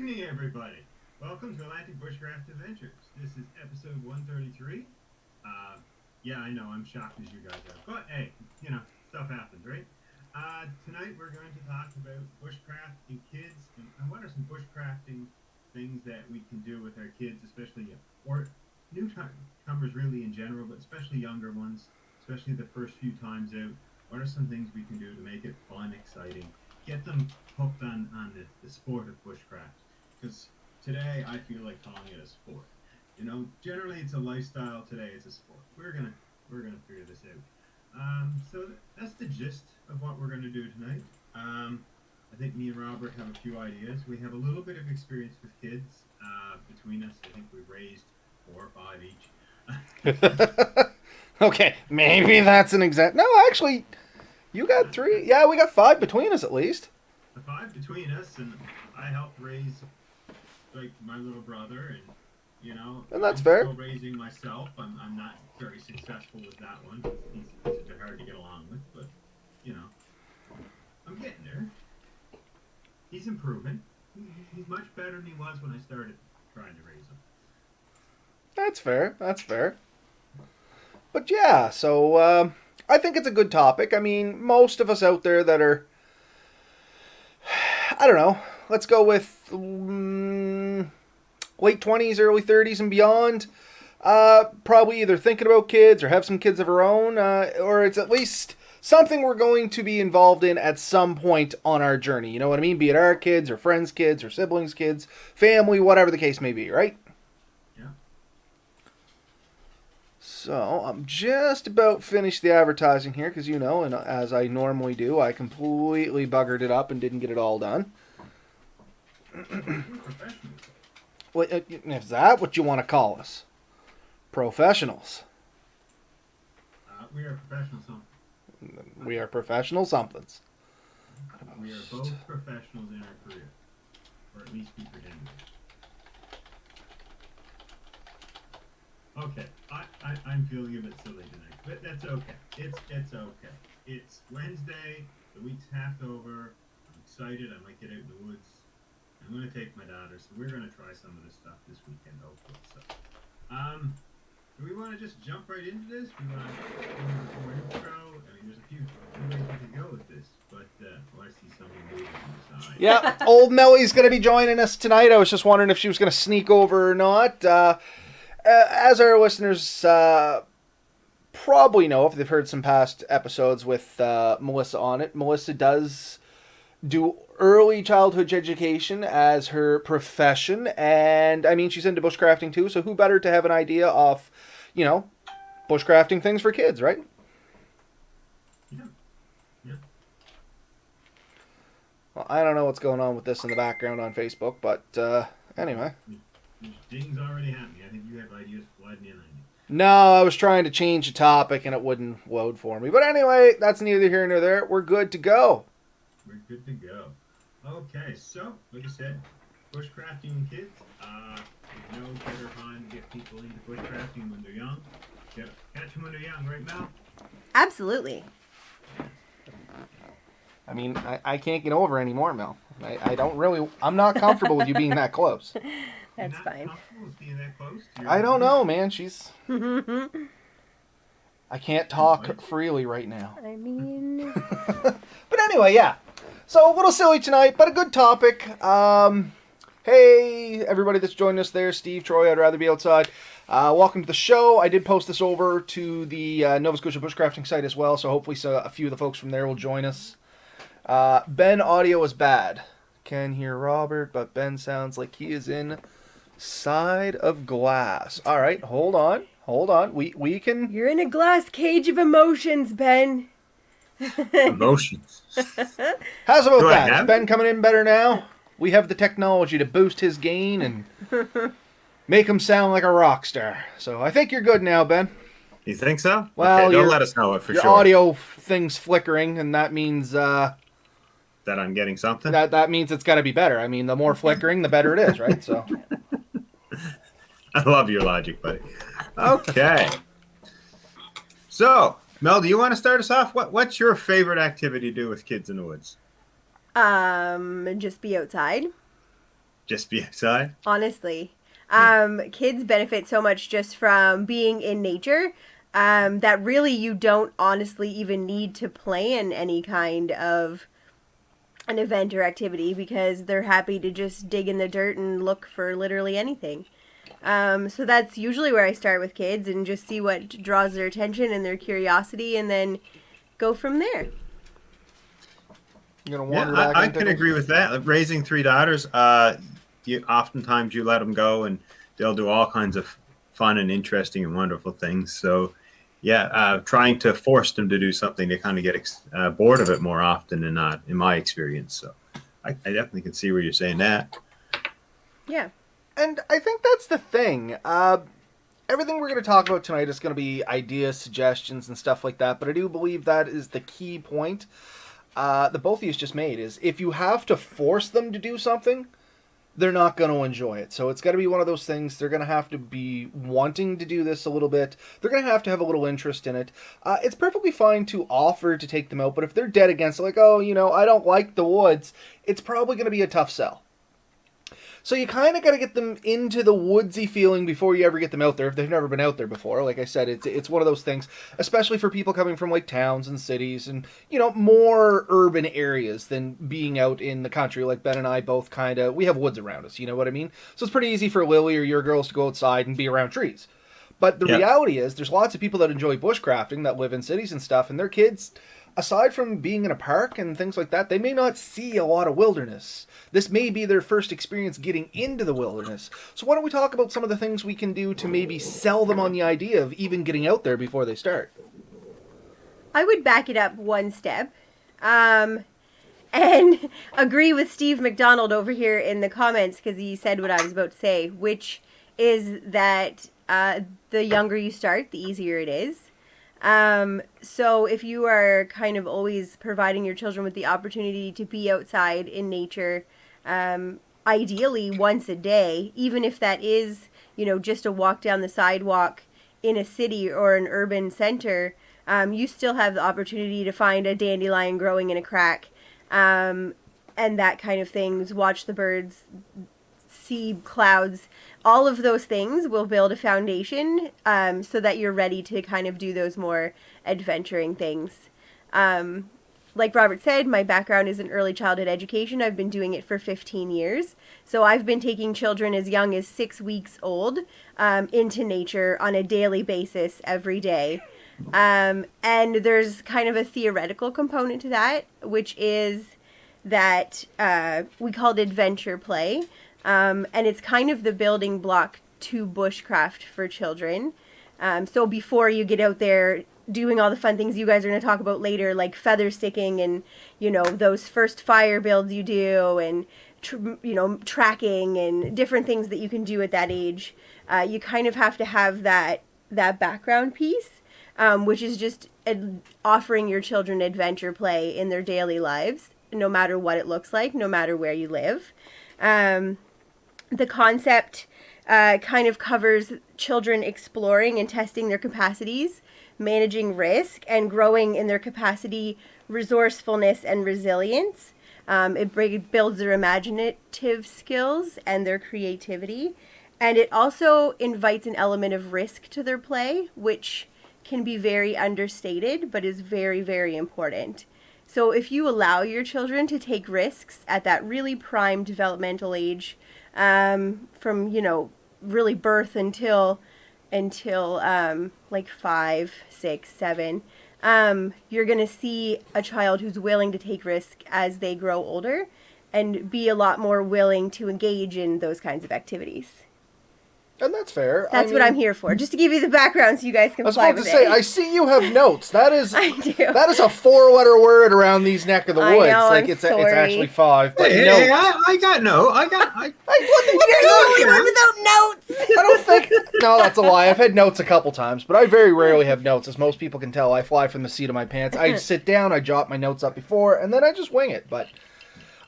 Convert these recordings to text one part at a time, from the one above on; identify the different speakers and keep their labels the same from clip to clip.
Speaker 1: evening, everybody. Welcome to Atlantic Bushcraft Adventures. This is episode 133. Yeah, I know, I'm shocked as you guys are. But hey, stuff happens, right? Tonight we're going to talk about bushcraft and kids, and what are some bushcrafting things that we can do with our kids, especially, or newcomers really in general, but especially younger ones, especially the first few times out. What are some things we can do to make it fun, exciting, get them hooked on the sport of bushcraft? Because today I feel like calling it a sport. Generally it's a lifestyle. Today it's a sport. We're gonna figure this out. So that's the gist of what we're gonna do tonight. I think me and Robert have a few ideas. We have a little bit of experience with kids between us. I think we've raised 4 or 5 each.
Speaker 2: Okay, maybe that's an exact. No, actually, you got 3. Yeah, we got 5 between us at least.
Speaker 1: The 5 between us, and I helped raise like my little brother, and
Speaker 2: and that's
Speaker 1: I'm
Speaker 2: fair.
Speaker 1: Still raising myself. I'm not very successful with that one. He's a bit hard to get along with, but I'm getting there. He's improving. He's much better than he was when I started trying to raise him.
Speaker 2: That's fair. That's fair. But yeah, so I think it's a good topic. I mean, most of us out there that are, I don't know, let's go with late 20s, early 30s and beyond, probably either thinking about kids or have some kids of our own, or it's at least something we're going to be involved in at some point on our journey. You know what I mean? Be it our kids or friends' kids or siblings' kids, family, whatever the case may be, right? So, I'm just about finished the advertising here, because and as I normally do, I completely buggered it up and didn't get it all done. Well, is that what you want to call us? Professionals.
Speaker 1: We are professional something.
Speaker 2: We are professional somethings.
Speaker 1: We are both professionals in our career. Or at least we pretend to be. Okay. I'm feeling a bit silly tonight, but that's okay. It's okay. It's Wednesday, the week's half over. I'm excited. I might get out in the woods. I'm going to take my daughter, so we're going to try some of this stuff this weekend, hopefully. So, do we want to just jump right into this? We want to do more intro? I mean, there's a few ways we can go with this, but I see someone moving on the side.
Speaker 2: Yeah, old Mellie's going to be joining us tonight. I was just wondering if she was going to sneak over or not. As our listeners probably know, if they've heard some past episodes with Melissa on it, Melissa does do early childhood education as her profession, and I mean, she's into bushcrafting too, so who better to have an idea of, bushcrafting things for kids, right?
Speaker 1: Yeah.
Speaker 2: Well, I don't know what's going on with this in the background on Facebook, but anyway.
Speaker 1: Ding's already happening. I think you have ideas flooding in on you.
Speaker 2: No, I was trying to change the topic and it wouldn't load for me. But anyway, that's neither here nor there. We're good to go.
Speaker 1: We're good to go. Okay, so, like I said, bushcrafting and kids. No better time to get people into bushcrafting when they're young. Catch them when they're young, right, Mel?
Speaker 3: Absolutely.
Speaker 2: I mean, I can't get over anymore, Mel. I'm not comfortable with you being that close.
Speaker 3: That's fine.
Speaker 1: With being that close to
Speaker 2: I don't know, man. She's... I can't talk freely right now.
Speaker 3: I mean...
Speaker 2: But anyway, yeah. So, a little silly tonight, but a good topic. Hey, everybody that's joined us there. Steve, Troy, I'd rather be outside. Welcome to the show. I did post this over to the Nova Scotia Bushcrafting site as well, so hopefully a few of the folks from there will join us. Ben, audio is bad. Can hear Robert, but Ben sounds like he is in side of glass. All right, hold on. We can...
Speaker 3: You're in a glass cage of emotions, Ben.
Speaker 4: Emotions.
Speaker 2: How's about that? Is Ben coming in better now? We have the technology to boost his gain and make him sound like a rock star. So I think you're good now, Ben.
Speaker 4: You think so?
Speaker 2: Well,
Speaker 4: okay, don't let us know it for
Speaker 2: your
Speaker 4: sure.
Speaker 2: Your audio thing's flickering, and that means...
Speaker 4: that I'm getting something?
Speaker 2: That means it's got to be better. I mean, the more flickering, the better it is, right? So...
Speaker 4: I love your logic, buddy. Okay. So, Mel, do you want to start us off? What's your favorite activity to do with kids in the woods?
Speaker 3: Just be outside.
Speaker 4: Just be outside.
Speaker 3: Honestly. Kids benefit so much just from being in nature that really you don't honestly even need to plan any kind of an event or activity because they're happy to just dig in the dirt and look for literally anything. So that's usually where I start with kids and just see what draws their attention and their curiosity and then go from there.
Speaker 2: You're gonna
Speaker 4: Yeah,
Speaker 2: wander back
Speaker 4: I
Speaker 2: into
Speaker 4: can
Speaker 2: those?
Speaker 4: agree with that. Raising 3 daughters, oftentimes you let them go and they'll do all kinds of fun and interesting and wonderful things. So, yeah, trying to force them to do something, they kind of get bored of it more often than not, in my experience. So, I definitely can see where you're saying that.
Speaker 3: Yeah.
Speaker 2: And I think that's the thing. Everything we're going to talk about tonight is going to be ideas, suggestions, and stuff like that. But I do believe that is the key point that both of you just made, is if you have to force them to do something, they're not going to enjoy it. So it's got to be one of those things. They're going to have to be wanting to do this a little bit. They're going to have a little interest in it. It's perfectly fine to offer to take them out, but if they're dead against it, like, oh, I don't like the woods, it's probably going to be a tough sell. So you kind of got to get them into the woodsy feeling before you ever get them out there if they've never been out there before. Like I said, it's one of those things, especially for people coming from like towns and cities and, more urban areas than being out in the country. Like Ben and I both we have woods around us, you know what I mean? So it's pretty easy for Lily or your girls to go outside and be around trees. But the reality is there's lots of people that enjoy bushcrafting that live in cities and stuff, and their kids, aside from being in a park and things like that, they may not see a lot of wilderness. This may be their first experience getting into the wilderness. So why don't we talk about some of the things we can do to maybe sell them on the idea of even getting out there before they start?
Speaker 3: I would back it up one step and agree with Steve McDonald over here in the comments because he said what I was about to say, which is that the younger you start, the easier it is. So if you are kind of always providing your children with the opportunity to be outside in nature, ideally once a day, even if that is, just a walk down the sidewalk in a city or an urban center, you still have the opportunity to find a dandelion growing in a crack, and that kind of things, watch the birds, see clouds. All of those things will build a foundation so that you're ready to kind of do those more adventuring things. Like Robert said, my background is in early childhood education. I've been doing it for 15 years. So I've been taking children as young as 6 weeks old into nature on a daily basis every day. And there's kind of a theoretical component to that, which is that we call it adventure play. And it's kind of the building block to bushcraft for children. So before you get out there doing all the fun things you guys are going to talk about later, like feather sticking and, those first fire builds you do and, tracking and different things that you can do at that age, you kind of have to have that background piece, which is just offering your children adventure play in their daily lives, no matter what it looks like, no matter where you live. The concept kind of covers children exploring and testing their capacities, managing risk, and growing in their capacity, resourcefulness, and resilience. It builds their imaginative skills and their creativity. And it also invites an element of risk to their play, which can be very understated, but is very, very important. So if you allow your children to take risks at that really prime developmental age, from, really birth until like 5, 6, 7, you're going to see a child who's willing to take risk as they grow older and be a lot more willing to engage in those kinds of activities.
Speaker 2: And that's fair.
Speaker 3: That's what I'm here for, just to give you the background so you guys can fly with it.
Speaker 2: I see you have notes. That is
Speaker 3: I do.
Speaker 2: That is a 4-letter word around these neck of the woods.
Speaker 3: I know,
Speaker 2: like
Speaker 3: I'm
Speaker 2: it's
Speaker 3: sorry.
Speaker 2: actually 5. But
Speaker 4: Hey, I got no. I
Speaker 3: You're the only one without notes.
Speaker 2: I don't think. No, that's a lie. I've had notes a couple times, but I very rarely have notes, as most people can tell. I fly from the seat of my pants. I sit down, I jot my notes up before, and then I just wing it. But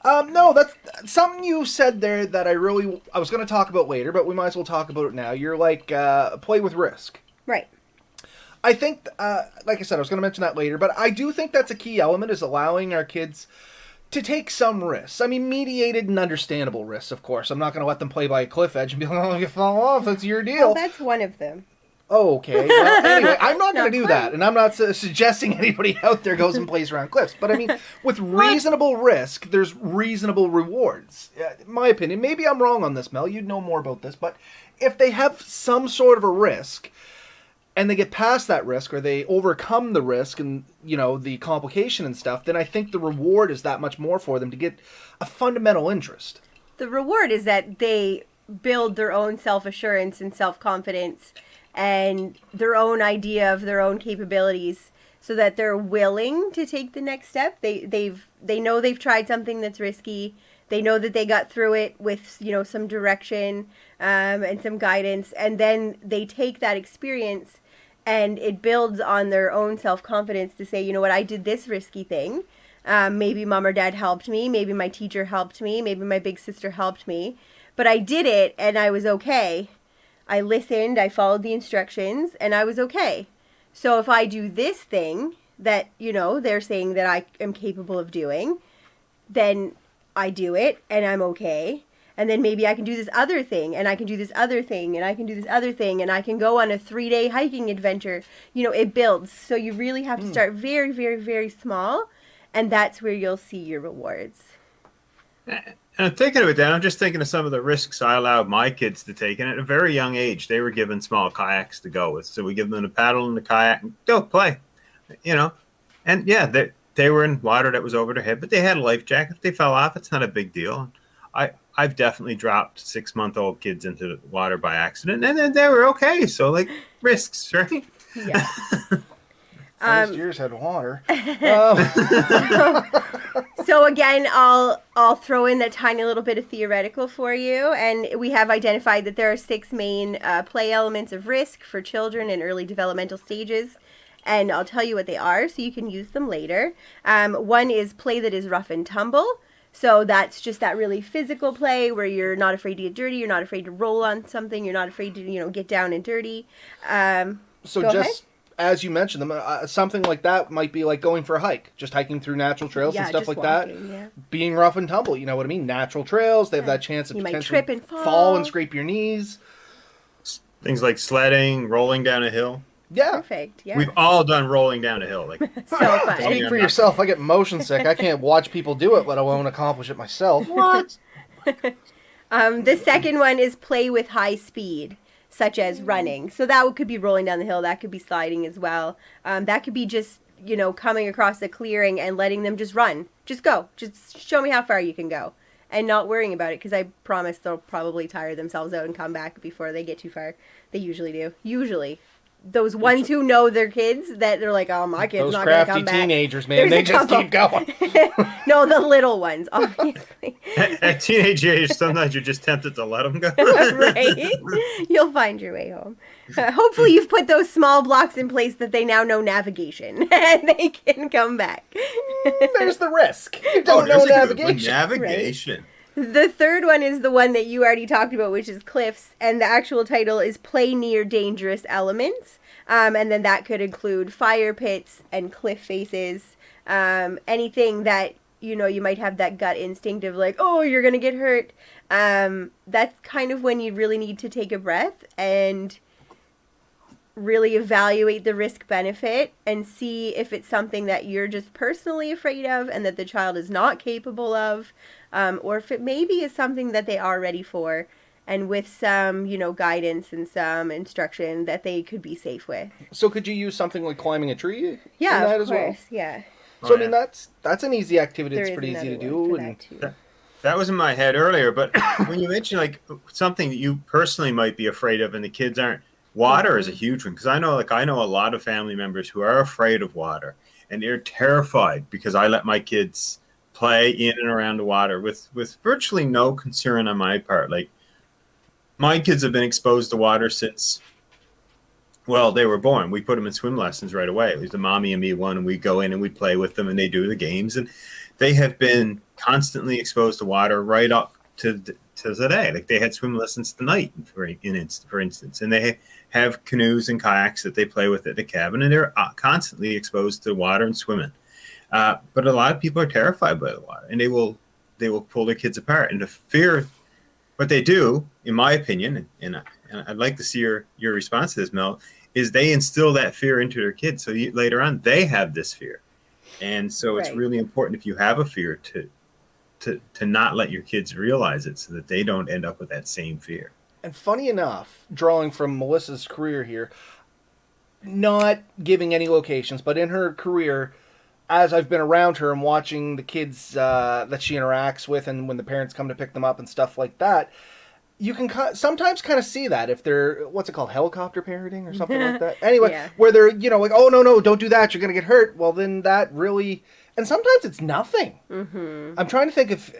Speaker 2: no, that's something you said there that I was going to talk about later, but we might as well talk about it now. You're like play with risk.
Speaker 3: Right.
Speaker 2: I think, like I said, I was going to mention that later, but I do think that's a key element, is allowing our kids to take some risks. I mean, mediated and understandable risks, of course. I'm not going to let them play by a cliff edge and be like, oh, you fall off, that's your deal.
Speaker 3: Well, that's one of them.
Speaker 2: Oh, okay. Well, anyway, I'm not going to do
Speaker 3: quite.
Speaker 2: that, and I'm not suggesting anybody out there goes and plays around cliffs. But I mean, with reasonable risk, there's reasonable rewards. In my opinion, maybe I'm wrong on this, Mel. You'd know more about this, but if they have some sort of a risk, and they get past that risk, or they overcome the risk and, you know, the complication and stuff, then I think the reward is that much more for them to get a fundamental interest.
Speaker 3: The reward is that they build their own self-assurance and self-confidence and their own idea of their own capabilities, so that they're willing to take the next step. They know they've tried something that's risky. They know that they got through it with, you know, some direction and some guidance, and then they take that experience and it builds on their own self-confidence to say, you know what, I did this risky thing. Maybe mom or dad helped me. Maybe my teacher helped me. Maybe my big sister helped me. But I did it and I was okay. I listened, I followed the instructions, and I was okay. So if I do this thing that, you know, they're saying that I am capable of doing, then I do it and I'm okay. And then maybe I can do this other thing, and I can do this other thing, and I can do this other thing, and I can go on a 3-day hiking adventure. You know, it builds. So you really have to start very, very, very small, and that's where you'll see your rewards.
Speaker 4: And I'm thinking about that. I'm just thinking of some of the risks I allowed my kids to take. And at a very young age, they were given small kayaks to go with. So we give them a paddle and a kayak and go play, you know. And yeah, they were in water that was over their head, but they had a life jacket. If they fell off, it's not a big deal. I've definitely dropped 6-month-old kids into the water by accident, and then they were okay. So, like, risks, right?
Speaker 3: Yeah.
Speaker 2: First years had water.
Speaker 3: So again, I'll throw in a tiny little bit of theoretical for you, and we have identified that there are 6 main play elements of risk for children in early developmental stages, and I'll tell you what they are so you can use them later. One is play that is rough and tumble. So that's just that really physical play where you're not afraid to get dirty, you're not afraid to roll on something, you're not afraid to, you know, get down and dirty.
Speaker 2: So just as you mentioned them, something like that might be like going for a hike, just hiking through natural trails and stuff like
Speaker 3: walking,
Speaker 2: that. Yeah. Being rough and tumble, you know what I mean? Natural trails, they have that chance of
Speaker 3: you
Speaker 2: potentially
Speaker 3: might trip and
Speaker 2: fall and scrape your knees.
Speaker 4: Things like sledding, rolling down a hill.
Speaker 2: Yeah.
Speaker 3: Perfect. Yeah.
Speaker 4: We've all done rolling down a hill. Like,
Speaker 3: so fun.
Speaker 2: Speak for yourself. I get motion sick. I can't watch people do it, let alone accomplish it myself.
Speaker 4: what?
Speaker 3: The second one is play with high speed, such as running. So that could be rolling down the hill. That could be sliding as well. That could be just, you know, coming across a clearing and letting them just run. Just go. Just show me how far you can go. And not worrying about it, because I promise they'll probably tire themselves out and come back before they get too far. They usually do. Usually. Those ones who know their kids, that they're like, oh, my kid's not going to come back.
Speaker 2: Those crafty teenagers, man, they just keep going.
Speaker 3: No, the little ones, obviously.
Speaker 4: At teenage age, sometimes you're just tempted to let them go.
Speaker 3: Right? You'll find your way home. Hopefully you've put those small blocks in place that they now know navigation, and they can come back.
Speaker 2: There's the risk. You don't know navigation.
Speaker 4: Navigation.
Speaker 3: Right? The third one is the one that you already talked about, which is cliffs, and the actual title is Play Near Dangerous Elements. And then that could include fire pits and cliff faces, anything that, you know, you might have that gut instinct of like, oh, you're going to get hurt. That's kind of when you really need to take a breath and really evaluate the risk benefit and see if it's something that you're just personally afraid of and that the child is not capable of, or if it maybe is something that they are ready for, and with some, you know, guidance and some instruction that they could be safe with.
Speaker 2: So could you use something like climbing a tree?
Speaker 3: Yeah,
Speaker 2: in that
Speaker 3: of
Speaker 2: as
Speaker 3: course.
Speaker 2: Well?
Speaker 3: Yeah.
Speaker 2: So I mean that's an easy activity.
Speaker 3: There
Speaker 2: It's
Speaker 3: is
Speaker 2: pretty easy to
Speaker 3: another
Speaker 2: do.
Speaker 3: one for
Speaker 2: And
Speaker 3: that too.
Speaker 4: That was in my head earlier, but when you mention like something that you personally might be afraid of and the kids aren't, water is a huge one, because I know a lot of family members who are afraid of water, and they're terrified because I let my kids play in and around the water with virtually no concern on my part. Like, my kids have been exposed to water since, well, they were born. We put them in swim lessons right away. It was the mommy and me one, and we go in and we play with them, and they do the games, and they have been constantly exposed to water right up to today. Like, they had swim lessons tonight, for instance, and they have canoes and kayaks that they play with at the cabin, and they're constantly exposed to water and swimming. But a lot of people are terrified by the water, and they will pull their kids apart. And the fear, what they do, in my opinion, and I'd like to see your response to this, Mel, is they instill that fear into their kids. So later on, they have this fear. And so it's really important, if you have a fear, to not let your kids realize it, so that they don't end up with that same fear.
Speaker 2: And funny enough, drawing from Melissa's career here, not giving any locations, but in her career, as I've been around her and watching the kids that she interacts with, and when the parents come to pick them up and stuff like that, you can sometimes kind of see that if they're, what's it called, helicopter parenting or something like that. Anyway, where they're, like, oh, no, don't do that, you're going to get hurt. Well, then that really, and sometimes it's nothing. Mm-hmm. I'm trying to think if,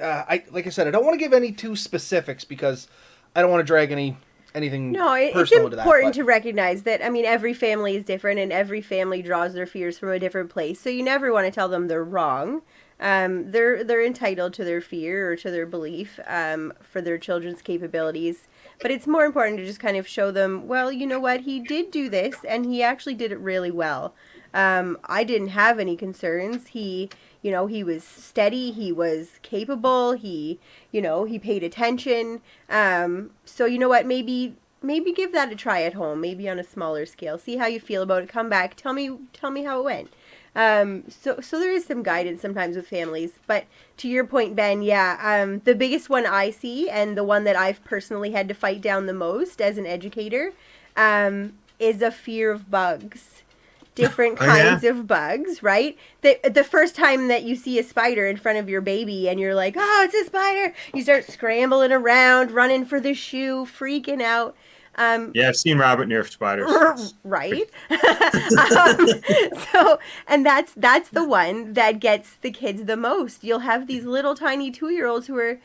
Speaker 2: like I said, I don't want to give any too specifics because I don't want to drag anything
Speaker 3: it's important to recognize that, every family is different and every family draws their fears from a different place. So you never want to tell them they're wrong. They're entitled to their fear or to their belief for their children's capabilities. But it's more important to just kind of show them, well, you know what, he did do this and he actually did it really well. I didn't have any concerns. He was steady, he was capable, he paid attention. So you know what, maybe give that a try at home, maybe on a smaller scale. See how you feel about it. Come back, tell me how it went. So there is some guidance sometimes with families. But to your point, Ben, the biggest one I see, and the one that I've personally had to fight down the most as an educator, is a fear of bugs. Different kinds of bugs, right? The first time that you see a spider in front of your baby and you're like, oh, it's a spider, you start scrambling around, running for the shoe, freaking out.
Speaker 4: I've seen Robert Nerf spiders.
Speaker 3: Right? And that's the one that gets the kids the most. You'll have these little tiny 2-year-olds who are,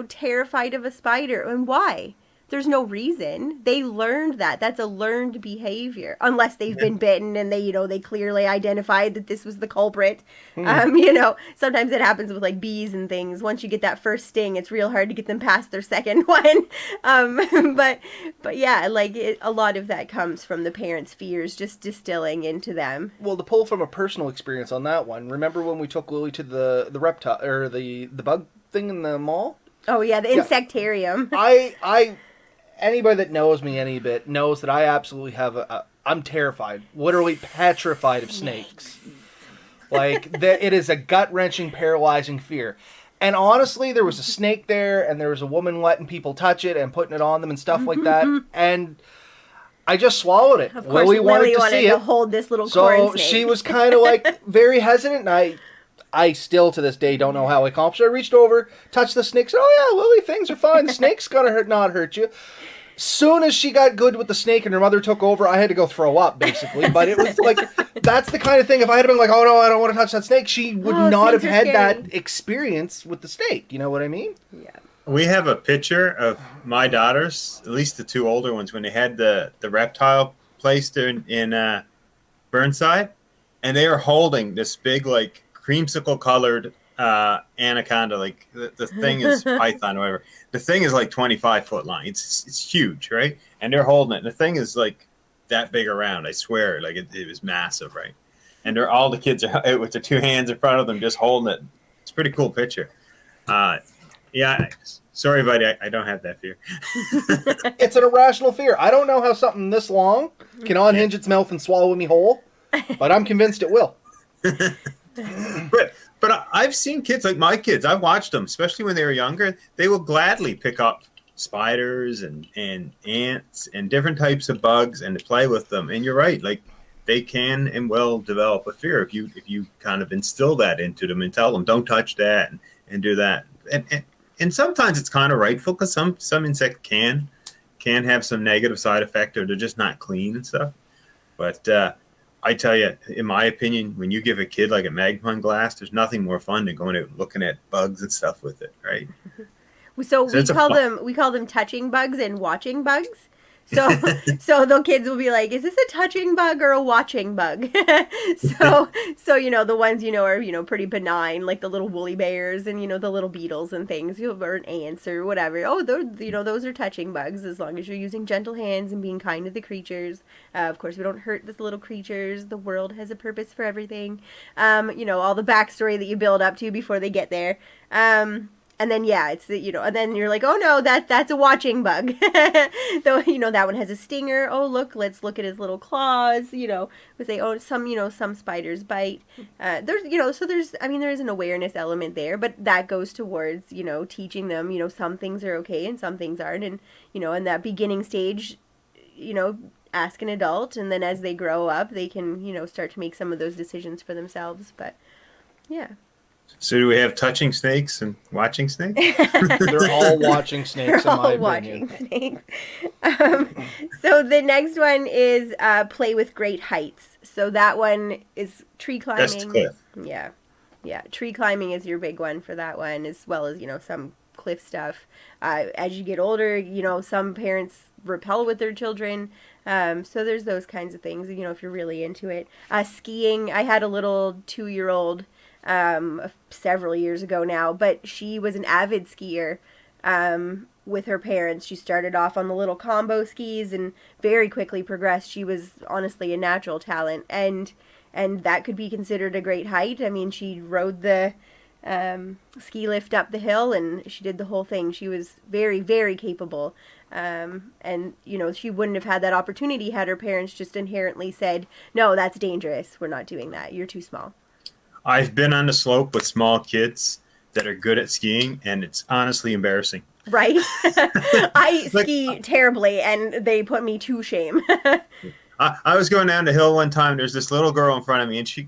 Speaker 3: terrified of a spider. And why? There's no reason. They learned that. That's a learned behavior. Unless they've been bitten and they clearly identified that this was the culprit. Sometimes it happens with like bees and things. Once you get that first sting, it's real hard to get them past their second one. But yeah, a lot of that comes from the parents' fears just distilling into them.
Speaker 2: Well, to pull from a personal experience on that one, remember when we took Lily to the reptile or the bug thing in the mall?
Speaker 3: Oh yeah, the insectarium.
Speaker 2: Anybody that knows me any bit knows that I absolutely have I'm terrified, literally petrified of snakes. It is a gut-wrenching, paralyzing fear. And honestly, there was a snake there, and there was a woman letting people touch it and putting it on them and stuff like that. And I just swallowed it.
Speaker 3: Of course, Lily wanted to see it. Hold this little corn snake.
Speaker 2: So she was kind of very hesitant, and I still to this day don't know how I accomplished it. I reached over, touched the snake, said, oh yeah, Lily, things are fine. The snake's gonna not hurt you. Soon as she got good with the snake and her mother took over, I had to go throw up, basically. But it was that's the kind of thing, if I had been like, oh no, I don't want to touch that snake, she would not have had that experience with the snake. You know what I mean?
Speaker 3: Yeah.
Speaker 4: We have a picture of my daughters, at least the 2 older ones, when they had the reptile place there in Burnside, and they are holding this big, creamsicle colored anaconda, the thing is python or whatever. The thing is 25 foot long. It's huge, right? And they're holding it. And the thing is that big around. I swear, it was massive, right? And all the kids are out with their 2 hands in front of them, just holding it. It's a pretty cool picture. Sorry, buddy, I don't have that fear.
Speaker 2: It's an irrational fear. I don't know how something this long can unhinge its mouth and swallow me whole, but I'm convinced it will.
Speaker 4: But I've seen kids like my kids. I've watched them, especially when they were younger. They will gladly pick up spiders and ants and different types of bugs and play with them. And you're right, they can and will develop a fear if you kind of instill that into them and tell them don't touch that and do that. And sometimes it's kind of rightful because some insects can have some negative side effect or they're just not clean and stuff. But I tell you, in my opinion, when you give a kid a magnifying glass, there's nothing more fun than going out and looking at bugs and stuff with it, right?
Speaker 3: So we call them touching bugs and watching bugs. So the kids will be like, is this a touching bug or a watching bug? So the ones are pretty benign, like the little woolly bears and the little beetles and things, or ants or whatever. Oh, those are touching bugs, as long as you're using gentle hands and being kind to the creatures. Of course, we don't hurt the little creatures. The world has a purpose for everything. All the backstory that you build up to before they get there. And then it's and then you're like, oh no, that's a watching bug. Though that one has a stinger. Oh let's look at his little claws. We say, oh, some spiders bite. There's an awareness element there, but that goes towards teaching them some things are okay and some things aren't, and in that beginning stage, ask an adult, and then as they grow up, they can start to make some of those decisions for themselves. But yeah.
Speaker 4: So do we have touching snakes and watching snakes?
Speaker 2: They're all watching snakes, in my opinion.
Speaker 3: Watching snakes. So the next one is play with great heights. So that one is tree climbing.
Speaker 4: That's cliff.
Speaker 3: Yeah. Tree climbing is your big one for that one, as well as some cliff stuff. As you get older, some parents rappel with their children. So there's those kinds of things. If you're really into it. Skiing. I had a little 2-year-old. Several years ago now, but she was an avid skier with her parents. She started off on the little combo skis and very quickly progressed. She was honestly a natural talent, and that could be considered a great height. I mean, she rode the ski lift up the hill, and she did the whole thing. She was very, very capable. And she wouldn't have had that opportunity had her parents just inherently said, no, that's dangerous. We're not doing that. You're too small.
Speaker 4: I've been on the slope with small kids that are good at skiing, and it's honestly embarrassing.
Speaker 3: Right? I ski terribly, and they put me to shame.
Speaker 4: I was going down the hill one time. There's this little girl in front of me, and she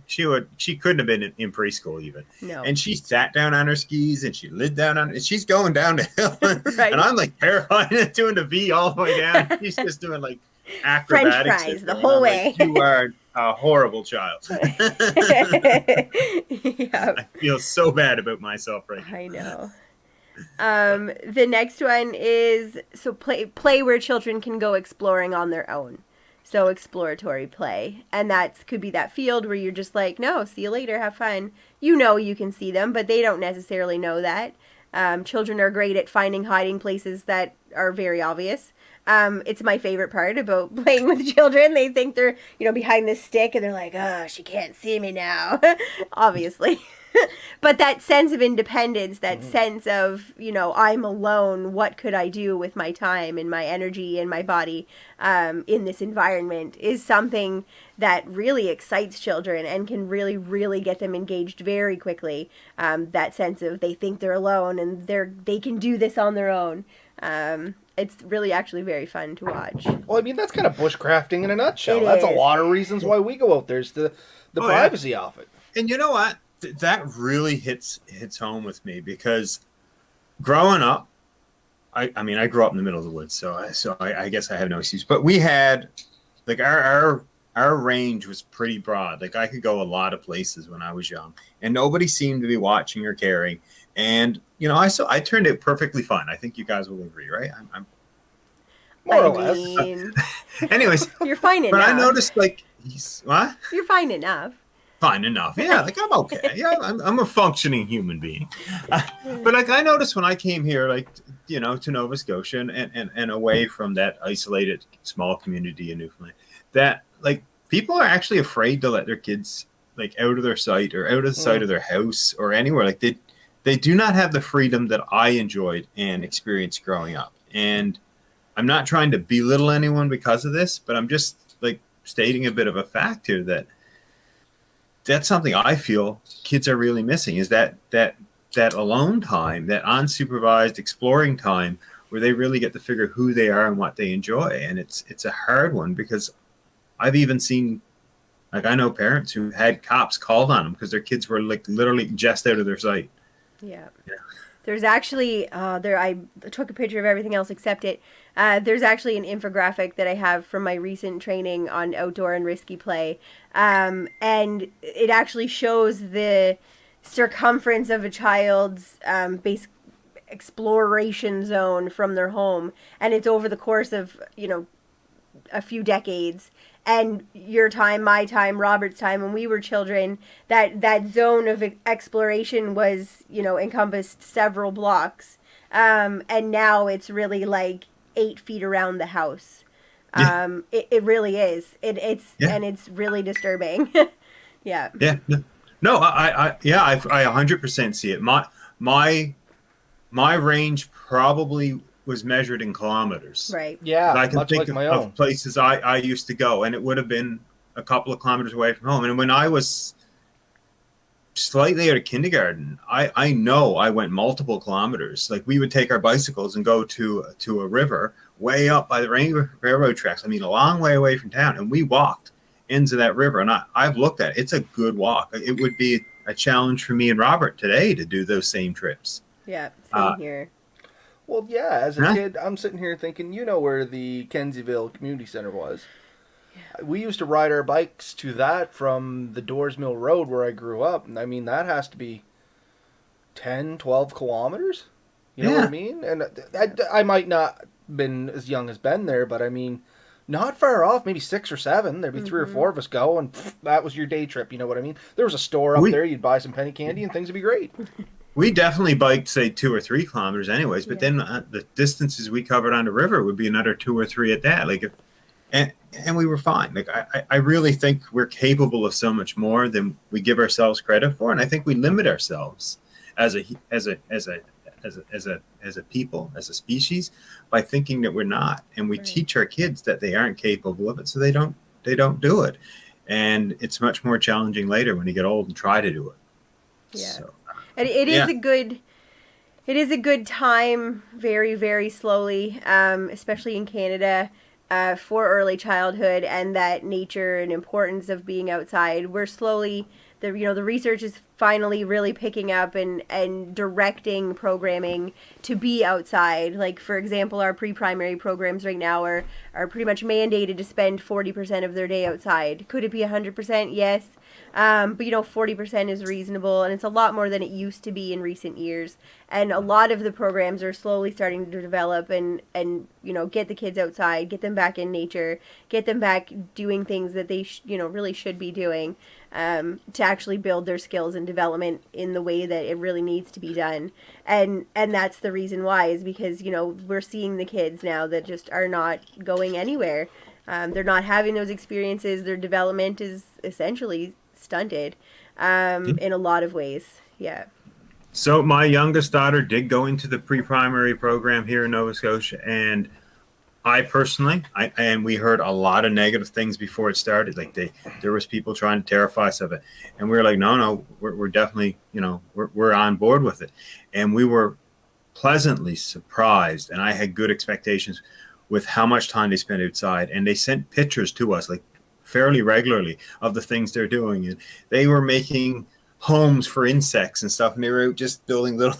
Speaker 4: couldn't have been in preschool even.
Speaker 3: No.
Speaker 4: And she sat down on her skis, and she slid down on, and she's going down the hill,
Speaker 3: Right.
Speaker 4: and I'm like terrified and doing the V all the way down. She's just doing like acrobatics.
Speaker 3: French fries the whole way.
Speaker 4: Like, you are a horrible child.
Speaker 3: Yeah.
Speaker 4: I feel so bad about myself right now.
Speaker 3: I know. The next one is play where children can go exploring on their own. So exploratory play. And that could be that field where you're just like, no, see you later, have fun. You can see them, but they don't necessarily know that. Children are great at finding hiding places that are very obvious. It's my favorite part about playing with children. They think they're, behind this stick, and they're like, oh, she can't see me now, obviously. But that sense of independence, that sense of, I'm alone, what could I do with my time and my energy and my body in this environment is something that really excites children and can really, really get them engaged very quickly. That sense of they think they're alone and they can do this on their own. It's really actually very fun to watch.
Speaker 2: Well, I mean, that's kind of bushcrafting in a nutshell.
Speaker 3: It
Speaker 2: That's
Speaker 3: is.
Speaker 2: a lot of reasons why we go out there, is the privacy of it.
Speaker 4: And you know what? That really hits home with me, because growing up, I grew up in the middle of the woods, so I guess I have no excuse. But we had, like, our range was pretty broad. Like, I could go a lot of places when I was young, and nobody seemed to be watching or caring. And I turned out perfectly fine. I think you guys will agree, right? I'm
Speaker 2: More or less.
Speaker 4: Anyways,
Speaker 3: You're fine enough.
Speaker 4: but I noticed, like, what?
Speaker 3: You're fine enough.
Speaker 4: Fine enough. Yeah, like, I'm okay. Yeah, I'm a functioning human being. But like, I noticed when I came here, like, to Nova Scotia and away from that isolated small community in Newfoundland, that like people are actually afraid to let their kids like out of their sight or out of the sight of their house or anywhere. Like they do not have the freedom that I enjoyed and experienced growing up. And I'm not trying to belittle anyone because of this, but I'm just like stating a bit of a fact here that's something I feel kids are really missing, is that alone time, that unsupervised exploring time where they really get to figure who they are and what they enjoy. And it's a hard one, because I've even seen, like, I know parents who had cops called on them because their kids were like literally just out of their sight.
Speaker 3: Yeah. There's actually, I took a picture of everything else except it. There's actually an infographic that I have from my recent training on outdoor and risky play. And it actually shows the circumference of a child's basic exploration zone from their home. And it's over the course of, a few decades. And your time, my time, Robert's time, when we were children, that zone of exploration was, encompassed several blocks. And now it's really like 8 feet around the house. It really is. And it's really disturbing. Yeah.
Speaker 4: Yeah. No, I 100% see it. My range probably was measured in kilometers.
Speaker 3: Right.
Speaker 2: Yeah,
Speaker 4: I can
Speaker 2: much
Speaker 4: think
Speaker 2: like
Speaker 4: of,
Speaker 2: my own.
Speaker 4: of places I used to go, and it would have been a couple of kilometers away from home. And when I was slightly out of kindergarten, I know I went multiple kilometers. Like, we would take our bicycles and go to a river way up by the railroad tracks. I mean, a long way away from town, and we walked into that river. And I've looked at it. It's a good walk. It would be a challenge for me and Robert today to do those same trips.
Speaker 3: Yeah, same here.
Speaker 2: Well, yeah, as a kid, I'm sitting here thinking, where the Kensieville Community Center was. Yeah. We used to ride our bikes to that from the Doors Mill Road where I grew up. And I mean, that has to be 10, 12 kilometers. You know what I mean? And I might not been as young as Ben there, but I mean, not far off, maybe 6 or 7. There'd be 3 or 4 of us go, and that was your day trip. You know what I mean? There was a store up there. You'd buy some penny candy, and things would be great.
Speaker 4: We definitely biked, say, 2 or 3 kilometers anyways, but then the distances we covered on the river would be another 2 or 3 at that. Like, and we were fine. Like, I really think we're capable of so much more than we give ourselves credit for, and I think we limit ourselves as a people, as a species, by thinking that we're not, and we teach our kids that they aren't capable of it, so they don't do it, and it's much more challenging later when you get old and try to do it.
Speaker 3: Yeah.
Speaker 4: So.
Speaker 3: And it is a good time, very, very slowly, especially in Canada, for early childhood and that nature and importance of being outside. We're slowly, the research is finally really picking up and directing programming to be outside. Like, for example, our pre-primary programs right now are pretty much mandated to spend 40% of their day outside. Could it be 100%? Yes. But 40% is reasonable, and it's a lot more than it used to be in recent years. And a lot of the programs are slowly starting to develop and get the kids outside, get them back in nature, get them back doing things that they really should be doing, to actually build their skills and development in the way that it really needs to be done. And that's the reason why, is because we're seeing the kids now that just are not going anywhere. They're not having those experiences. Their development is essentially stunted in a lot of ways. Yeah.
Speaker 4: So my youngest daughter did go into the pre-primary program here in Nova Scotia, and I personally, and we heard a lot of negative things before it started. Like, there was people trying to terrify us of it, and we were like, no, we're definitely, we're on board with it, and we were pleasantly surprised, and I had good expectations with how much time they spent outside, and they sent pictures to us, like, fairly regularly, of the things they're doing, and they were making homes for insects and stuff, and they were out just building little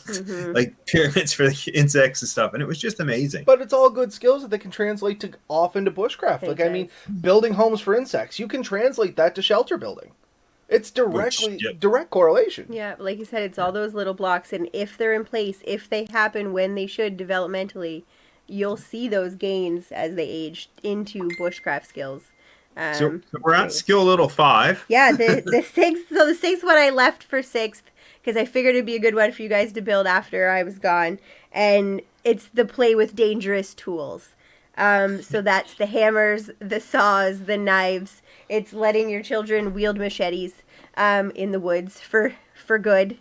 Speaker 4: like pyramids for the insects and stuff, and it was just amazing.
Speaker 2: But it's all good skills that they can translate to off into bushcraft. Like, I mean, building homes for insects, you can translate that to shelter building. It's direct correlation.
Speaker 3: Yeah, like you said, it's all those little blocks, and if they're in place, if they happen when they should developmentally, you'll see those gains as they age into bushcraft skills.
Speaker 4: So we're at skill little 5.
Speaker 3: Yeah, the sixth. So the sixth one I left for 6th because I figured it'd be a good one for you guys to build after I was gone, and it's the play with dangerous tools. So that's the hammers, the saws, the knives. It's letting your children wield machetes in the woods for good.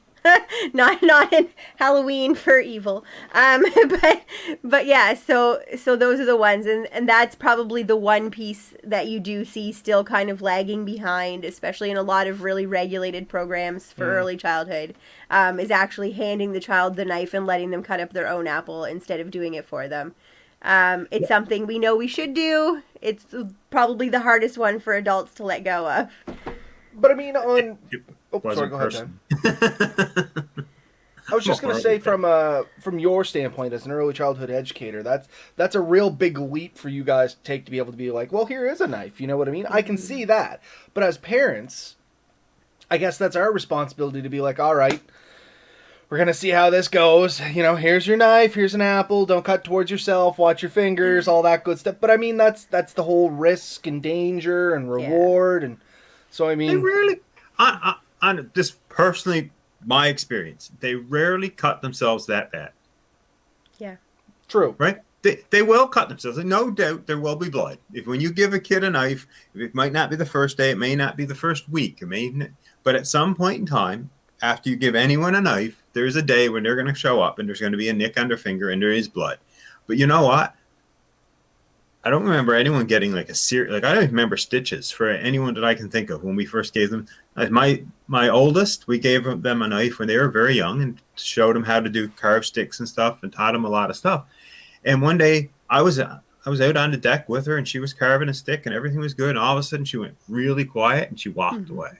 Speaker 3: not in Halloween for evil. But yeah, so those are the ones, and that's probably the one piece that you do see still kind of lagging behind, especially in a lot of really regulated programs for early childhood, is actually handing the child the knife and letting them cut up their own apple instead of doing it for them. It's something we know we should do. It's probably the hardest one for adults to let go of.
Speaker 2: But I mean, sorry, go ahead, Jen. I was just going to say, from your standpoint as an early childhood educator, that's a real big leap for you guys to take, to be able to be like, well, here is a knife. You know what I mean? I can see that. But as parents, I guess that's our responsibility to be like, all right, we're going to see how this goes. You know, here's your knife, here's an apple, don't cut towards yourself, watch your fingers, all that good stuff. But I mean, that's the whole risk and danger and reward. And so, I mean...
Speaker 4: They rarely, on just personally, my experience, they rarely cut themselves that bad.
Speaker 3: Yeah.
Speaker 2: True.
Speaker 4: Right? They will cut themselves. And no doubt there will be blood. If when you give a kid a knife, it might not be the first day, it may not be the first week, but at some point in time, after you give anyone a knife, there's a day when they're going to show up and there's going to be a nick on their finger and there is blood. But you know what? I don't remember anyone getting like I don't remember stitches for anyone that I can think of when we first gave them. My oldest, we gave them a knife when they were very young and showed them how to do carved sticks and stuff and taught them a lot of stuff. And one day I was out on the deck with her and she was carving a stick and everything was good. And all of a sudden she went really quiet and she walked away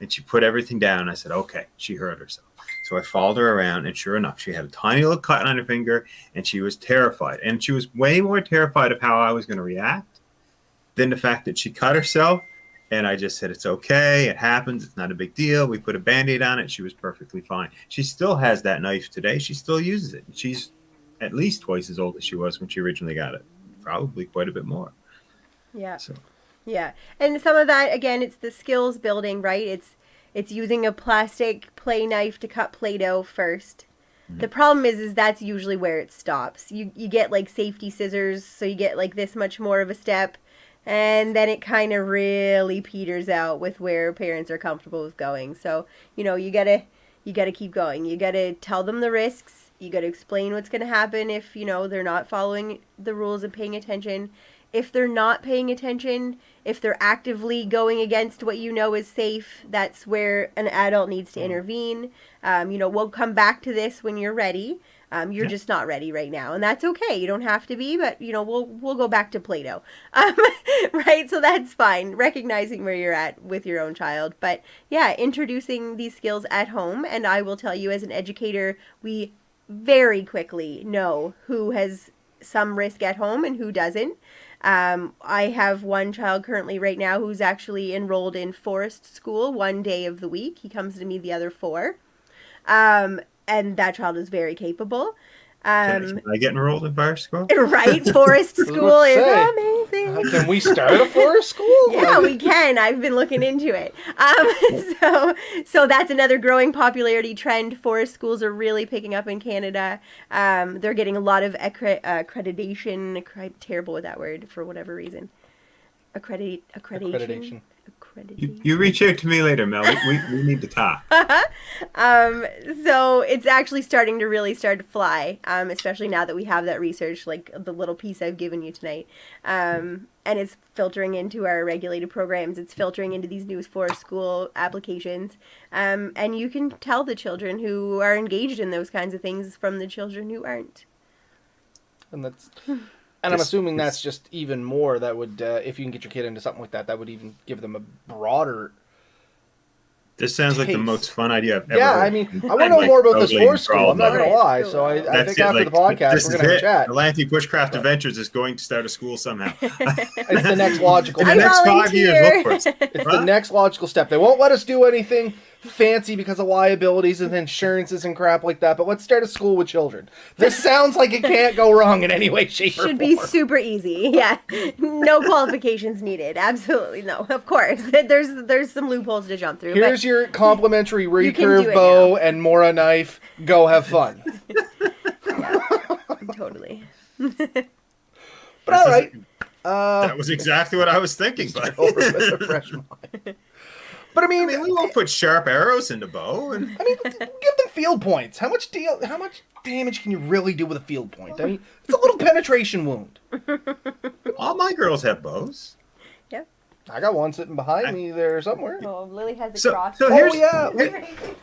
Speaker 4: and she put everything down. I said, okay, she hurt herself. So I followed her around and sure enough, she had a tiny little cut on her finger and she was terrified. And she was way more terrified of how I was going to react than the fact that she cut herself. And I just said, it's okay. It happens. It's not a big deal. We put a Band-Aid on it. She was perfectly fine. She still has that knife today. She still uses it. She's at least twice as old as she was when she originally got it. Probably quite a bit more.
Speaker 3: Yeah.
Speaker 4: So.
Speaker 3: Yeah. And some of that, again, it's the skills building, right? It's using a plastic play knife to cut Play-Doh first. Mm-hmm. The problem is that's usually where it stops. You get like safety scissors, so you get like this much more of a step. And then it kind of really peters out with where parents are comfortable with going. So, you know, you gotta keep going. You gotta tell them the risks. You got to explain what's going to happen if, you know, they're not following the rules and paying attention. If they're not paying attention, if they're actively going against what you know is safe, that's where an adult needs to intervene. You know, we'll come back to this when you're ready. You're just not ready right now, and that's okay. You don't have to be, but, you know, we'll go back to Play-Doh. Right? So that's fine. Recognizing where you're at with your own child. But, yeah, introducing these skills at home, and I will tell you as an educator, we very quickly know who has some risk at home and who doesn't. I have one child currently right now who's actually enrolled in forest school one day of the week. He comes to me the other 4. And that child is very capable.
Speaker 4: Can I get enrolled in fire school?
Speaker 3: Right, forest school is amazing.
Speaker 2: Can we start a forest school?
Speaker 3: Yeah, we can. I've been looking into it. So that's another growing popularity trend. Forest schools are really picking up in Canada. They're getting a lot of accreditation. Terrible with that word for whatever reason. Accreditation.
Speaker 4: You reach out to me later, Mel. We need to talk.
Speaker 3: So it's actually starting to really start to fly, especially now that we have that research, like the little piece I've given you tonight. And it's filtering into our regulated programs. It's filtering into these new forest school applications. And you can tell the children who are engaged in those kinds of things from the children who aren't.
Speaker 2: And that's... And I'm assuming that's just even more. That would, if you can get your kid into something like that, that would even give them a broader.
Speaker 4: This sounds like the most fun idea I've ever heard.
Speaker 2: Yeah, I mean, I want to know more about this forest school. I'm not going to lie. So I think after the podcast, we're going to have a chat.
Speaker 4: Atlantic Bushcraft Adventures is going to start a school somehow.
Speaker 2: It's the next logical
Speaker 4: step. In the next 5 years, look for us.
Speaker 2: It's the next logical step. They won't let us do anything fancy because of liabilities and insurances and crap like that, but let's start a school with children. This sounds like it can't go wrong in any way, shape, or form.
Speaker 3: Should be super easy. Yeah. No qualifications needed. Absolutely no. Of course. There's some loopholes to jump through.
Speaker 2: Here's your complimentary recurve bow and Mora knife. Go have fun.
Speaker 3: Yeah, totally.
Speaker 2: But all right.
Speaker 4: That was exactly what I was thinking. But
Speaker 2: over with a fresh mind. But I mean,
Speaker 4: we won't put sharp arrows in the bow. And
Speaker 2: I mean, give them field points. How much damage can you really do with a field point? I mean, it's a little penetration wound.
Speaker 4: All my girls have bows.
Speaker 3: Yeah.
Speaker 2: I got one sitting behind me there somewhere.
Speaker 3: Oh, Lily has a cross.
Speaker 2: So here's,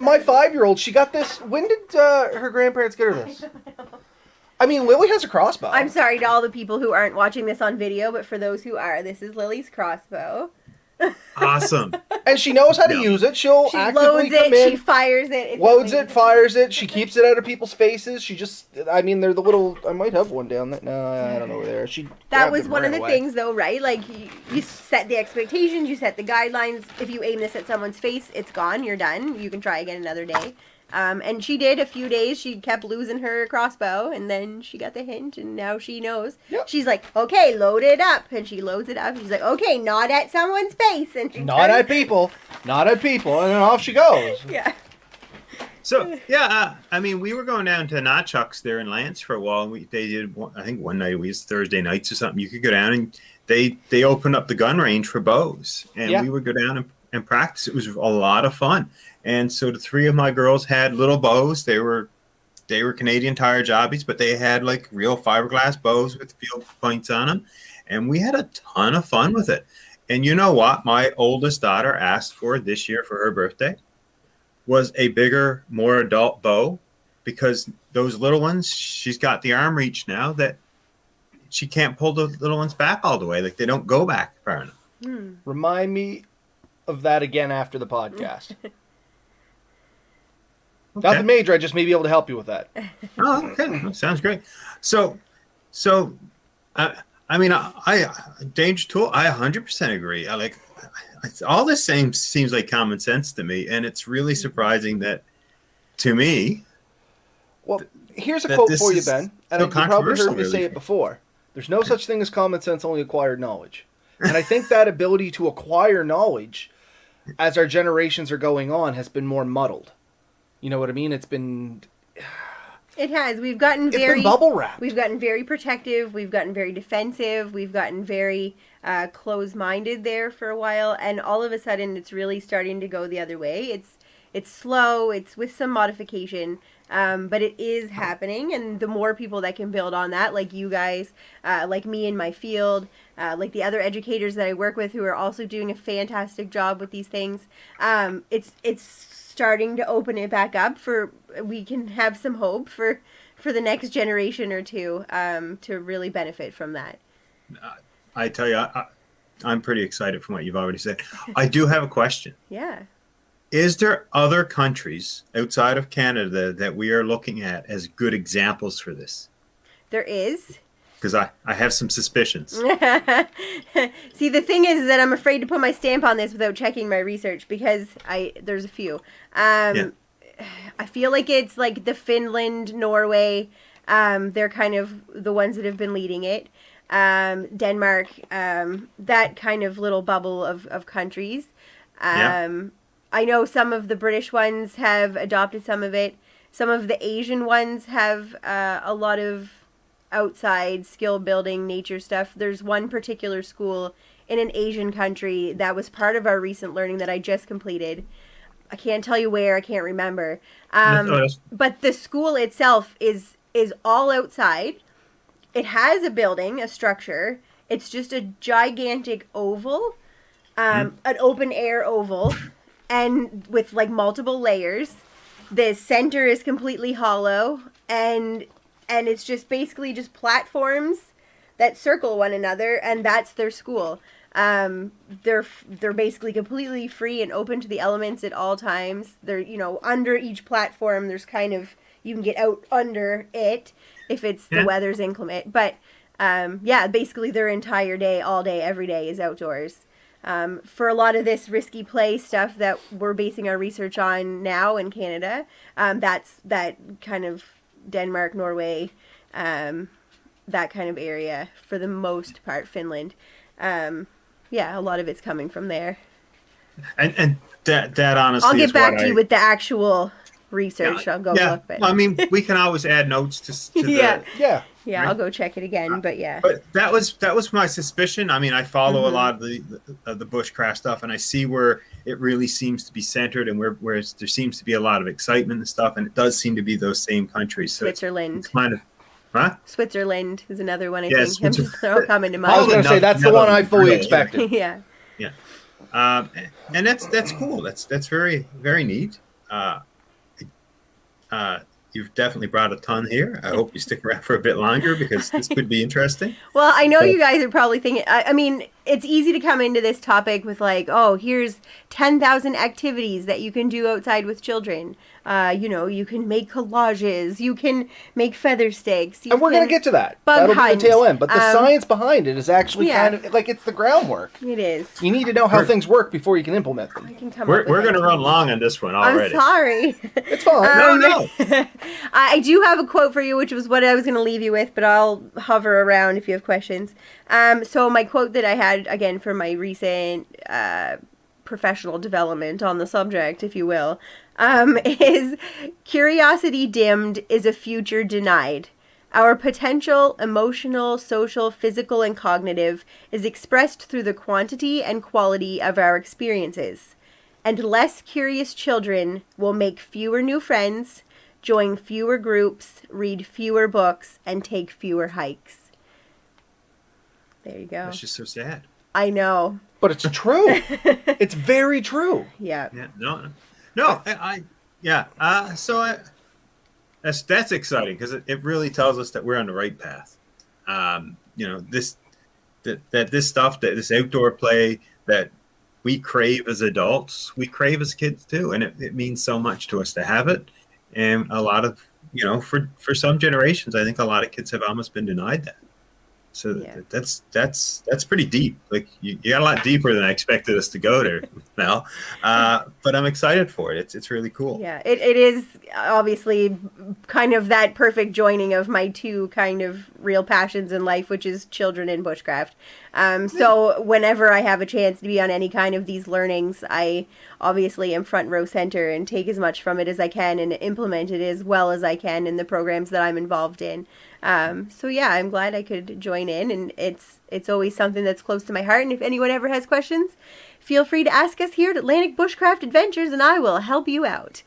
Speaker 2: my 5-year-old. She got this. When did her grandparents get her this? I mean, Lily has a crossbow.
Speaker 3: I'm sorry to all the people who aren't watching this on video, but for those who are, this is Lily's crossbow.
Speaker 4: Awesome.
Speaker 2: And she knows how to use it. She actively
Speaker 3: loads it,
Speaker 2: come in,
Speaker 3: she fires it.
Speaker 2: Loads it, fires it. She keeps it out of people's faces. She just, I mean, they're the little, I might have one down there. No, I don't know where they are.
Speaker 3: That was one of the things, though, right? Like, you set the expectations, you set the guidelines. If you aim this at someone's face, it's gone, you're done. You can try again another day. And she did a few days. She kept losing her crossbow, and then she got the hint, and now she knows.
Speaker 2: Yep.
Speaker 3: She's like, okay, load it up. And she loads it up. She's like, okay, not at someone's face. And she
Speaker 2: Not at people. Not at people. And then off she goes.
Speaker 3: Yeah.
Speaker 4: So yeah, I mean, we were going down to Notchucks there in Lance for a while. And they did, I think one night, it was Thursday nights or something. You could go down and they opened up the gun range for bows, and we would go down and practice. It was a lot of fun. And so the three of my girls had little bows. They were Canadian Tire jobbies, but they had like real fiberglass bows with field points on them, and we had a ton of fun with it. And you know what? My oldest daughter asked for this year for her birthday was a bigger, more adult bow, because those little ones, she's got the arm reach now that she can't pull the little ones back all the way. Like they don't go back far enough.
Speaker 2: Remind me of that again after the podcast.
Speaker 4: Okay.
Speaker 2: Nothing major. I just may be able to help you with that.
Speaker 4: Oh, okay. That sounds great. So, I mean, Danger Tool, I 100% agree. All this seems like common sense to me, and it's really surprising that, to me.
Speaker 2: Well, here's a quote for you, Ben, and
Speaker 4: so
Speaker 2: you probably heard me
Speaker 4: really.
Speaker 2: say it before. There's no such thing as common sense, only acquired knowledge. And I think that ability to acquire knowledge, as our generations are going on, has been more muddled. You know what I mean? It has.
Speaker 3: We've gotten
Speaker 2: It's been bubble wrapped.
Speaker 3: We've gotten very protective. We've gotten very defensive. We've gotten very close-minded there for a while, and all of a sudden, it's really starting to go the other way. It's slow. It's with some modification, but it is happening. And the more people that can build on that, like you guys, like me in my field, like the other educators that I work with, who are also doing a fantastic job with these things, it's starting to open it back up we can have some hope for the next generation or two to really benefit from that.
Speaker 4: I tell you, I'm pretty excited from what you've already said. I do have a question.
Speaker 3: Yeah.
Speaker 4: Is there other countries outside of Canada that we are looking at as good examples for this?
Speaker 3: There is.
Speaker 4: Because I have some suspicions.
Speaker 3: See, the thing is that I'm afraid to put my stamp on this without checking my research, because there's a few. I feel like it's like the Finland, Norway. They're kind of the ones that have been leading it. Denmark, that kind of little bubble of countries. I know some of the British ones have adopted some of it. Some of the Asian ones have a lot of outside skill building nature stuff. There's one particular school in an Asian country that was part of our recent learning that I just completed. I can't tell you where, I can't remember. But the school itself is all outside. It has a building, a structure. It's just a gigantic oval, an open air oval, and with like multiple layers. The center is completely hollow, and it's just basically just platforms that circle one another, and that's their school. They're basically completely free and open to the elements at all times. They're, under each platform, there's kind of, you can get out under it if it's the weather's inclement. But, basically their entire day, all day, every day is outdoors. For a lot of this risky play stuff that we're basing our research on now in Canada, that's that kind of Denmark, Norway, that kind of area for the most part. Finland, a lot of it's coming from there.
Speaker 4: And that honestly,
Speaker 3: I'll get back to you with the actual research. I'll go look. But
Speaker 4: I mean, we can always add notes to
Speaker 3: right? I'll go check it again. But
Speaker 4: that was my suspicion. I mean, I follow a lot of the bushcraft stuff, and I see where it really seems to be centered, and where there seems to be a lot of excitement and stuff, and it does seem to be those same countries. So
Speaker 3: Switzerland,
Speaker 4: it's kind of, huh?
Speaker 3: Switzerland is another one. I
Speaker 4: Yeah,
Speaker 3: think they're coming to mind.
Speaker 2: I was going to say that's the one I fully expected.
Speaker 3: Yeah.
Speaker 4: And that's cool. That's very, very neat. You've definitely brought a ton here. I hope you stick around for a bit longer, because this could be interesting.
Speaker 3: Well, I know you guys are probably thinking, I mean, it's easy to come into this topic with like, oh, here's 10,000 activities that you can do outside with children. You can make collages, you can make feather sticks.
Speaker 2: And we're going to get to that.
Speaker 3: Bug
Speaker 2: That'll
Speaker 3: hunt.
Speaker 2: be the tail end. But the science behind it is actually kind of like it's the groundwork.
Speaker 3: It is.
Speaker 2: You need to know how things work before you can implement them.
Speaker 4: We're going to run long on this one already.
Speaker 3: I'm sorry.
Speaker 2: It's fine.
Speaker 4: No.
Speaker 3: I do have a quote for you, which was what I was going to leave you with, but I'll hover around if you have questions. So my quote that I had, again, for my recent professional development on the subject, if you will, is curiosity dimmed is a future denied. Our potential, emotional, social, physical, and cognitive is expressed through the quantity and quality of our experiences. And less curious children will make fewer new friends, join fewer groups, read fewer books, and take fewer hikes. There you go.
Speaker 4: That's just so sad.
Speaker 3: I know.
Speaker 2: But it's true. It's very true.
Speaker 3: Yeah.
Speaker 4: Yeah. No. That's exciting because it really tells us that we're on the right path. This outdoor play that we crave as adults, we crave as kids too, and it means so much to us to have it. And a lot of for some generations, I think a lot of kids have almost been denied that. So that's pretty deep. Like you got a lot deeper than I expected us to go there, Mel. But I'm excited for it. It's really cool.
Speaker 3: Yeah, it is obviously kind of that perfect joining of my two kind of real passions in life, which is children and bushcraft. So whenever I have a chance to be on any kind of these learnings, I obviously am front row center and take as much from it as I can and implement it as well as I can in the programs that I'm involved in. So yeah, I'm glad I could join in, and it's always something that's close to my heart. And if anyone ever has questions, feel free to ask us here at Atlantic Bushcraft Adventures, and I will help you out.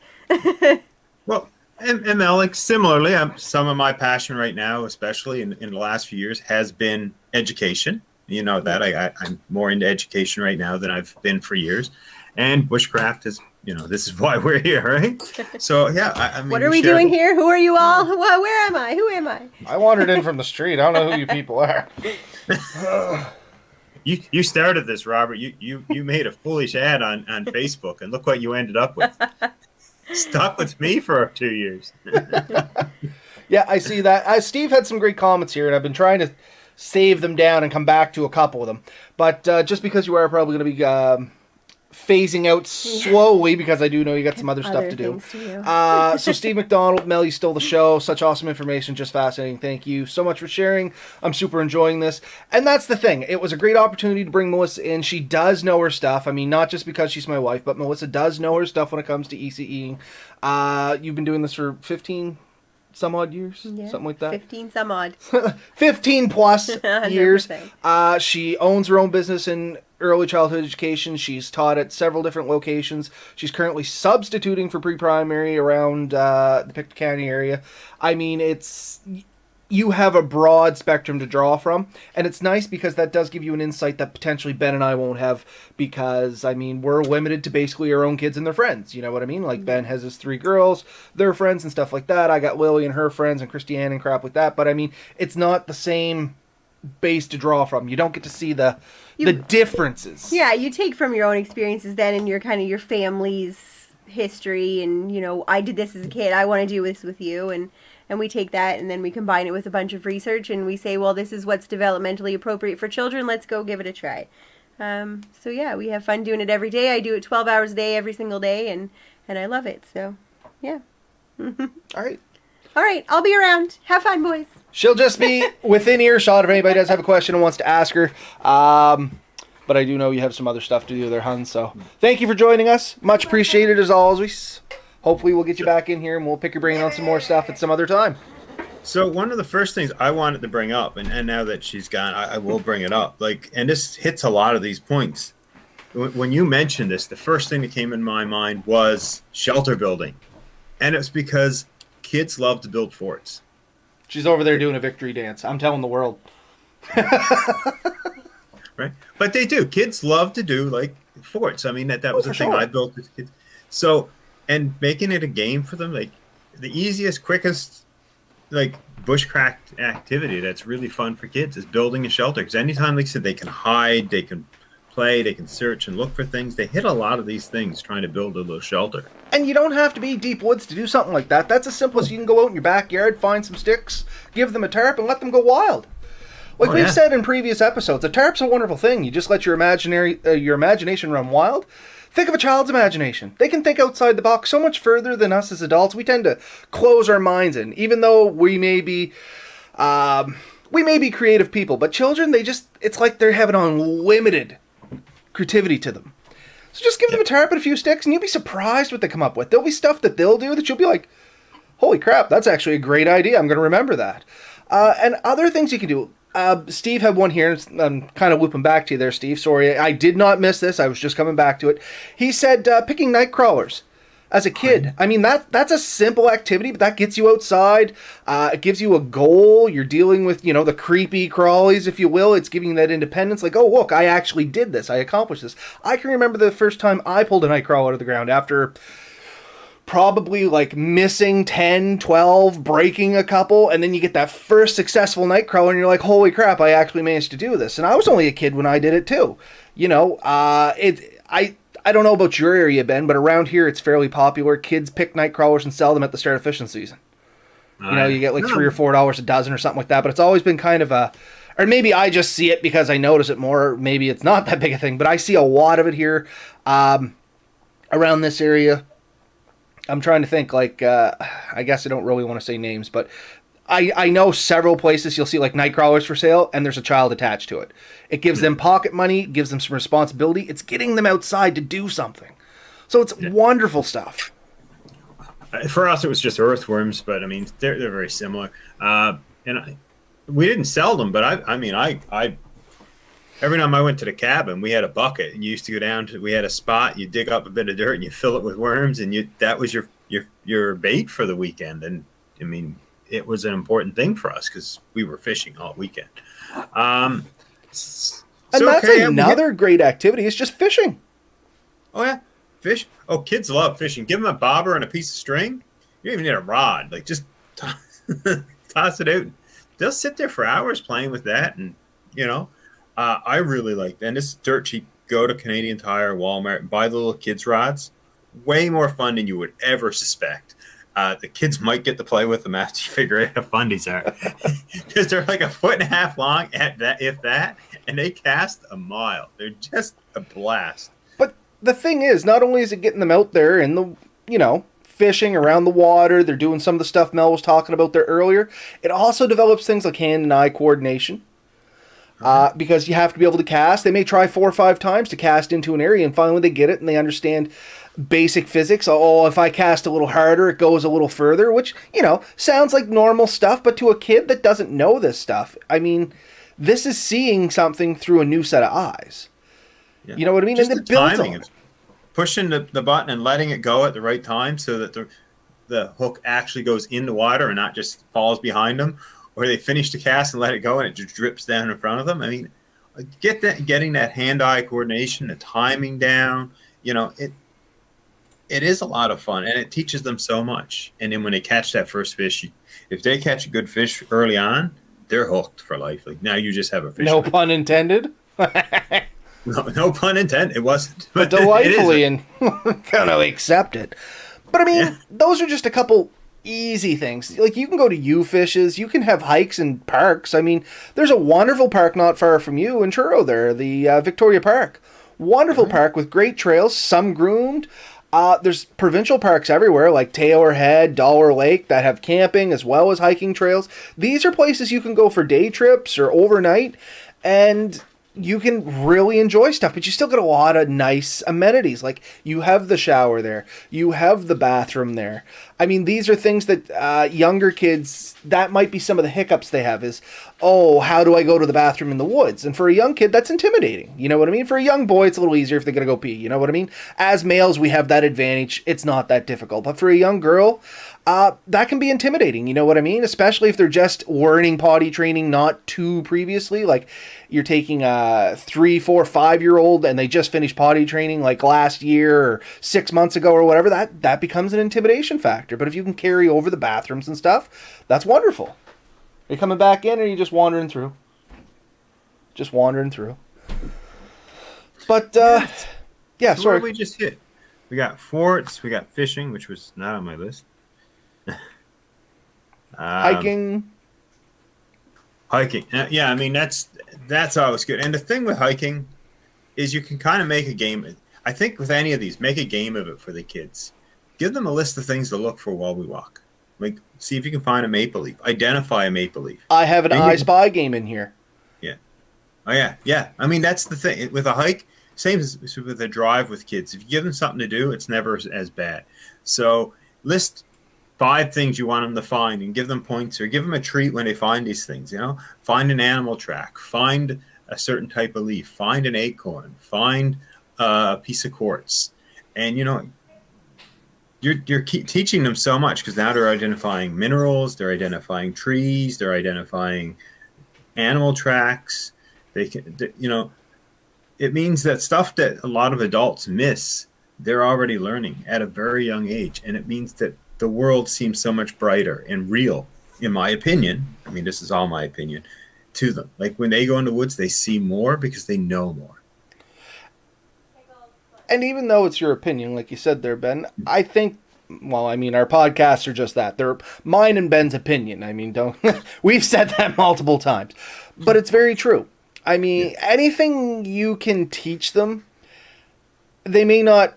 Speaker 4: Well, and Mel, like similarly, some of my passion right now, especially in the last few years, has been education. You know that I'm more into education right now than I've been for years, and bushcraft is. This is why we're here, right? So, yeah. I mean,
Speaker 3: what are we doing here? Who are you all? Well, where am I? Who am I?
Speaker 2: I wandered in from the street. I don't know who you people are.
Speaker 4: You started this, Robert. You made a foolish ad on Facebook, and look what you ended up with. Stuck with me for 2 years.
Speaker 2: Yeah, I see that. Steve had some great comments here, and I've been trying to save them down and come back to a couple of them. But just because you are probably going to be... phasing out slowly because I do know you got some other stuff to do. So Steve McDonald, Mel, you stole the show. Such awesome information, just fascinating. Thank you so much for sharing. I'm super enjoying this. And that's the thing. It was a great opportunity to bring Melissa in. She does know her stuff. I mean, not just because she's my wife, but Melissa does know her stuff when it comes to ECEing. You've been doing this for 15 some odd years, something like that.
Speaker 3: 15 some odd.
Speaker 2: 15 plus years.
Speaker 3: 100%.
Speaker 2: She owns her own business in early childhood education. She's taught at several different locations. She's currently substituting for pre-primary around the Pictou County area. I mean, you have a broad spectrum to draw from, and it's nice because that does give you an insight that potentially Ben and I won't have because, I mean, we're limited to basically our own kids and their friends, you know what I mean? Like, Ben has his 3 girls, their friends and stuff like that. I got Lily and her friends and Christiane and crap like that, but I mean, it's not the same base to draw from. You don't get to see the differences.
Speaker 3: Yeah, you take from your own experiences then and your kind of your family's history and, I did this as a kid, I want to do this with you, and we take that and then we combine it with a bunch of research and we say, well, this is what's developmentally appropriate for children. Let's go give it a try. So yeah, we have fun doing it every day. I do it 12 hours a day, every single day, and I love it. So yeah.
Speaker 2: All
Speaker 3: right. I'll be around. Have fun, boys.
Speaker 2: She'll just be within earshot if anybody does have a question and wants to ask her. But I do know you have some other stuff to do there, hun. So thank you for joining us. Much appreciated as always. Hopefully we'll get you back in here and we'll pick your brain on some more stuff at some other time.
Speaker 4: So one of the first things I wanted to bring up, and now that she's gone, I will bring it up. And this hits a lot of these points. When you mentioned this, the first thing that came in my mind was shelter building. And it's because kids love to build forts.
Speaker 2: She's over there doing a victory dance. I'm telling the world.
Speaker 4: Right? But they do. Kids love to do, forts. I mean, that was the thing I built as kids. So... And making it a game for them, the easiest, quickest, bushcraft activity that's really fun for kids is building a shelter. Because anytime, like I said, they can hide, they can play, they can search and look for things. They hit a lot of these things trying to build a little shelter.
Speaker 2: And you don't have to be deep woods to do something like that. That's as simple as you can go out in your backyard, find some sticks, give them a tarp, and let them go wild. Like we've said in previous episodes, a tarp's a wonderful thing. You just let your imagination run wild. Think of a child's imagination. They can think outside the box so much further than us as adults. We tend to close our minds in, even though we may be creative people. But children, it's like they're having unlimited creativity to them. So just give them a tarp and a few sticks, and you'll be surprised what they come up with. There'll be stuff that they'll do that you'll be like, holy crap, that's actually a great idea. I'm going to remember that. And other things you can do. Steve had one here. I'm kind of looping back to you there, Steve. Sorry, I did not miss this. I was just coming back to it. He said picking night crawlers as a kid. I mean, that's a simple activity, but that gets you outside. It gives you a goal. You're dealing with, the creepy crawlies, if you will. It's giving you that independence. Like, oh, look, I actually did this. I accomplished this. I can remember the first time I pulled a night crawler out of the ground after probably like missing 10, 12, breaking a couple, and then you get that first successful night crawler and you're like, holy crap, I actually managed to do this. And I was only a kid when I did it too. I don't know about your area, Ben, but around here it's fairly popular. Kids pick night crawlers and sell them at the start of fishing season. You get like $3 or $4 a dozen or something like that, but it's always been kind of or maybe I just see it because I notice it more, or maybe it's not that big a thing, but I see a lot of it here around this area. I'm trying to think, I guess I don't really want to say names, but I know several places you'll see like night crawlers for sale, and there's a child attached to it. It gives them pocket money, gives them some responsibility. It's getting them outside to do something. So it's wonderful stuff.
Speaker 4: For us, it was just earthworms, but I mean, they're very similar. We didn't sell them, but I every time I went to the cabin, we had a bucket, and you used to go down to. We had a spot. You dig up a bit of dirt, and you fill it with worms, and that was your bait for the weekend. And I mean, it was an important thing for us because we were fishing all weekend.
Speaker 2: And that's another great activity. It's just fishing.
Speaker 4: Oh yeah, fish. Oh, kids love fishing. Give them a bobber and a piece of string. You don't even need a rod. Like just toss it out. They'll sit there for hours playing with that, and I really like that. And it's dirt cheap. Go to Canadian Tire, Walmart, and buy the little kids' rods. Way more fun than you would ever suspect. The kids might get to play with them after you figure out how fun these are. Because they're like 1.5 feet long, if that, and they cast a mile. They're just a blast.
Speaker 2: But the thing is, not only is it getting them out there in the, fishing around the water, they're doing some of the stuff Mel was talking about there earlier, it also develops things like hand and eye coordination. Because you have to be able to cast. They may try 4 or 5 times to cast into an area, and finally they get it and they understand basic physics. Oh, if I cast a little harder, it goes a little further, which, sounds like normal stuff, but to a kid that doesn't know this stuff, I mean, this is seeing something through a new set of eyes. Yeah. You know what I mean?
Speaker 4: Just
Speaker 2: and
Speaker 4: the timing of pushing the button and letting it go at the right time so that the hook actually goes in the water and not just falls behind them. Or they finish the cast and let it go and it just drips down in front of them. I mean, getting that hand-eye coordination, the timing down, it is a lot of fun, and it teaches them so much. And then when they catch that first fish, if they catch a good fish early on, they're hooked for life. Like now you just have a fish.
Speaker 2: No pun intended.
Speaker 4: No pun intended. It wasn't.
Speaker 2: But delightfully and kind of accept it. But I mean, those are just a couple easy things. Like you can go to U-Fishes, you can have hikes in parks. I mean, there's a wonderful park not far from you in Truro there, the Victoria Park. Wonderful park with great trails, some groomed. There's provincial parks everywhere like Taylor Head, Dollar Lake that have camping as well as hiking trails. These are places you can go for day trips or overnight, and you can really enjoy stuff, but you still get a lot of nice amenities. Like you have the shower there, you have the bathroom there. I mean, these are things that younger kids, that might be some of the hiccups they have is, oh, how do I go to the bathroom in the woods? And for a young kid, that's intimidating. You know what I mean? For a young boy, it's a little easier if they're going to go pee. You know what I mean? As males, we have that advantage. It's not that difficult. But for a young girl, that can be intimidating. You know what I mean? Especially if they're just learning potty training, not too previously. Like you're taking a 3, 4, 5-year-old and they just finished potty training like last year or 6 months ago or whatever, that becomes an intimidation factor. But if you can carry over the bathrooms and stuff, that's wonderful. Are you coming back in, or are you just wandering through? Just wandering through. But, yeah,
Speaker 4: So
Speaker 2: sorry.
Speaker 4: what did we just hit? We got forts, we got fishing, which was not on my list.
Speaker 2: Hiking.
Speaker 4: Hiking. Yeah, I mean, that's always good. And the thing with hiking is you can kind of make a game. I think with any of these, make a game of it for the kids. Give them a list of things to look for while we walk. Like, see if you can find a maple leaf. Identify a maple leaf.
Speaker 2: I have an I Spy game in here.
Speaker 4: Yeah. Oh, yeah. Yeah. I mean, that's the thing. With a hike, same as with a drive with kids. If you give them something to do, it's never as bad. So list 5 things you want them to find and give them points, or give them a treat when they find these things. You know, find an animal track, find a certain type of leaf, find an acorn, find a piece of quartz. And, you know, you're teaching them so much, because now they're identifying minerals, they're identifying trees, they're identifying animal tracks. They can, you know, it means that stuff that a lot of adults miss, they're already learning at a very young age. And it means that the world seems so much brighter and real, in my opinion. I mean, this is all my opinion, to them. Like, when they go in the woods, they see more because they know more.
Speaker 2: And even though it's your opinion, like you said there, Ben, I think, well, I mean, our podcasts are just that. They're mine and Ben's opinion. I mean, we've said that multiple times. But it's very true. I mean, anything you can teach them, they may not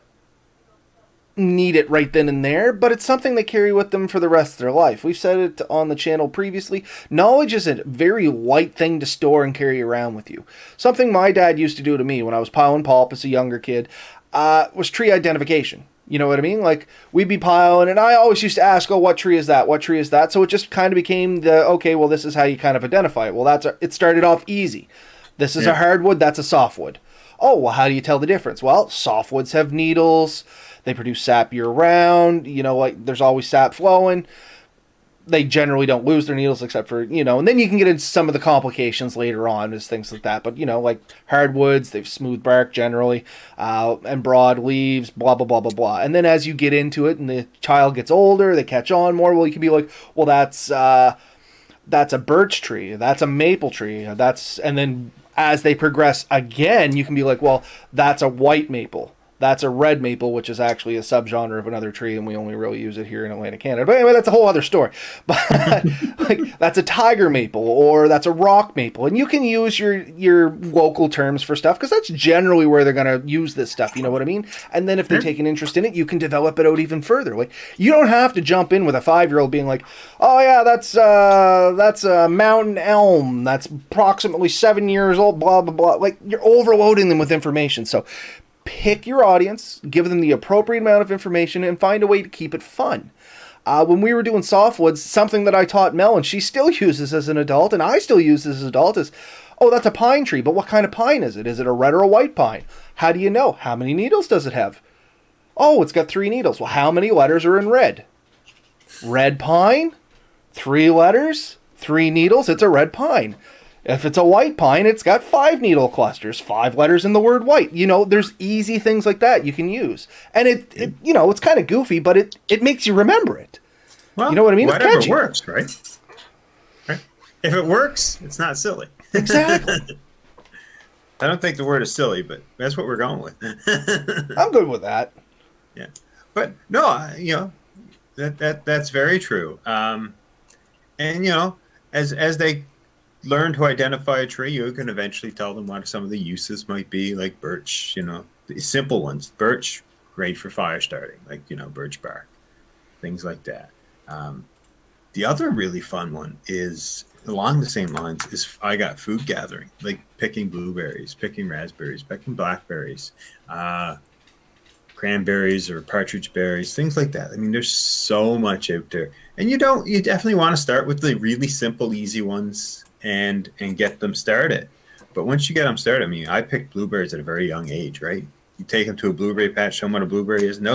Speaker 2: need it right then and there, but it's something they carry with them for the rest of their life. We've said it on the channel previously. Knowledge is a very light thing to store and carry around with you. Something my dad used to do to me when I was piling pulp as a younger kid was tree identification. You know what I mean? Like, we'd be piling, and I always used to ask, oh, what tree is that? What tree is that? So it just kind of became the, okay, well, this is how you kind of identify it. Well, it started off easy. This is a hardwood, that's a softwood. Oh, well, how do you tell the difference? Well, softwoods have needles. They produce sap year-round. You know, like, there's always sap flowing. They generally don't lose their needles, except for, you know, and then you can get into some of the complications later on as things like that. But, you know, like hardwoods, they've smooth bark generally, and broad leaves, blah, blah, blah, blah, blah. And then as you get into it and the child gets older, they catch on more. Well, you can be like, well, that's a birch tree. That's a maple tree. And then as they progress again, you can be like, well, that's a white maple. That's a red maple, which is actually a subgenre of another tree, and we only really use it here in Atlantic Canada. But anyway, that's a whole other story. But like, that's a tiger maple, or that's a rock maple. And you can use your local terms for stuff, because that's generally where they're going to use this stuff, you know what I mean? And then if they take an interest in it, you can develop it out even further. Like, you don't have to jump in with a 5-year-old being like, oh yeah, that's a mountain elm. That's approximately 7 years old, blah, blah, blah. Like, you're overloading them with information. So pick your audience, give them the appropriate amount of information, and find a way to keep it fun. When we were doing Softwoods, something that I taught Mel, and she still uses as an adult, and I still use as an adult, is, oh, that's a pine tree, but what kind of pine is it? Is it a red or a white pine? How do you know? How many needles does it have? Oh, it's got 3 needles. Well, how many letters are in red? Red pine, 3 letters, 3 needles, it's a red pine. If it's a white pine, it's got 5 needle clusters, 5 letters in the word white. You know, there's easy things like that you can use. And it you know, it's kind of goofy, but it makes you remember it.
Speaker 4: Well,
Speaker 2: you know what I mean?
Speaker 4: Whatever
Speaker 2: it's
Speaker 4: works, right? If it works, it's not silly.
Speaker 2: Exactly.
Speaker 4: I don't think the word is silly, but that's what we're going with.
Speaker 2: I'm good with that.
Speaker 4: Yeah. But no, you know, that's very true. And, you know, as they learn to identify a tree, you can eventually tell them what some of the uses might be, like birch, you know, the simple ones. Birch, great for fire starting, like, you know, birch bark, things like that. The other really fun one is, along the same lines, is I got food gathering, like picking blueberries, picking raspberries, picking blackberries, cranberries or partridge berries, things like that. I mean, there's so much out there. And you definitely want to start with the really simple, easy ones and get them started. But once you get them started, I mean, I picked blueberries at a very young age, right? You take them to a blueberry patch, show them what a blueberry is, and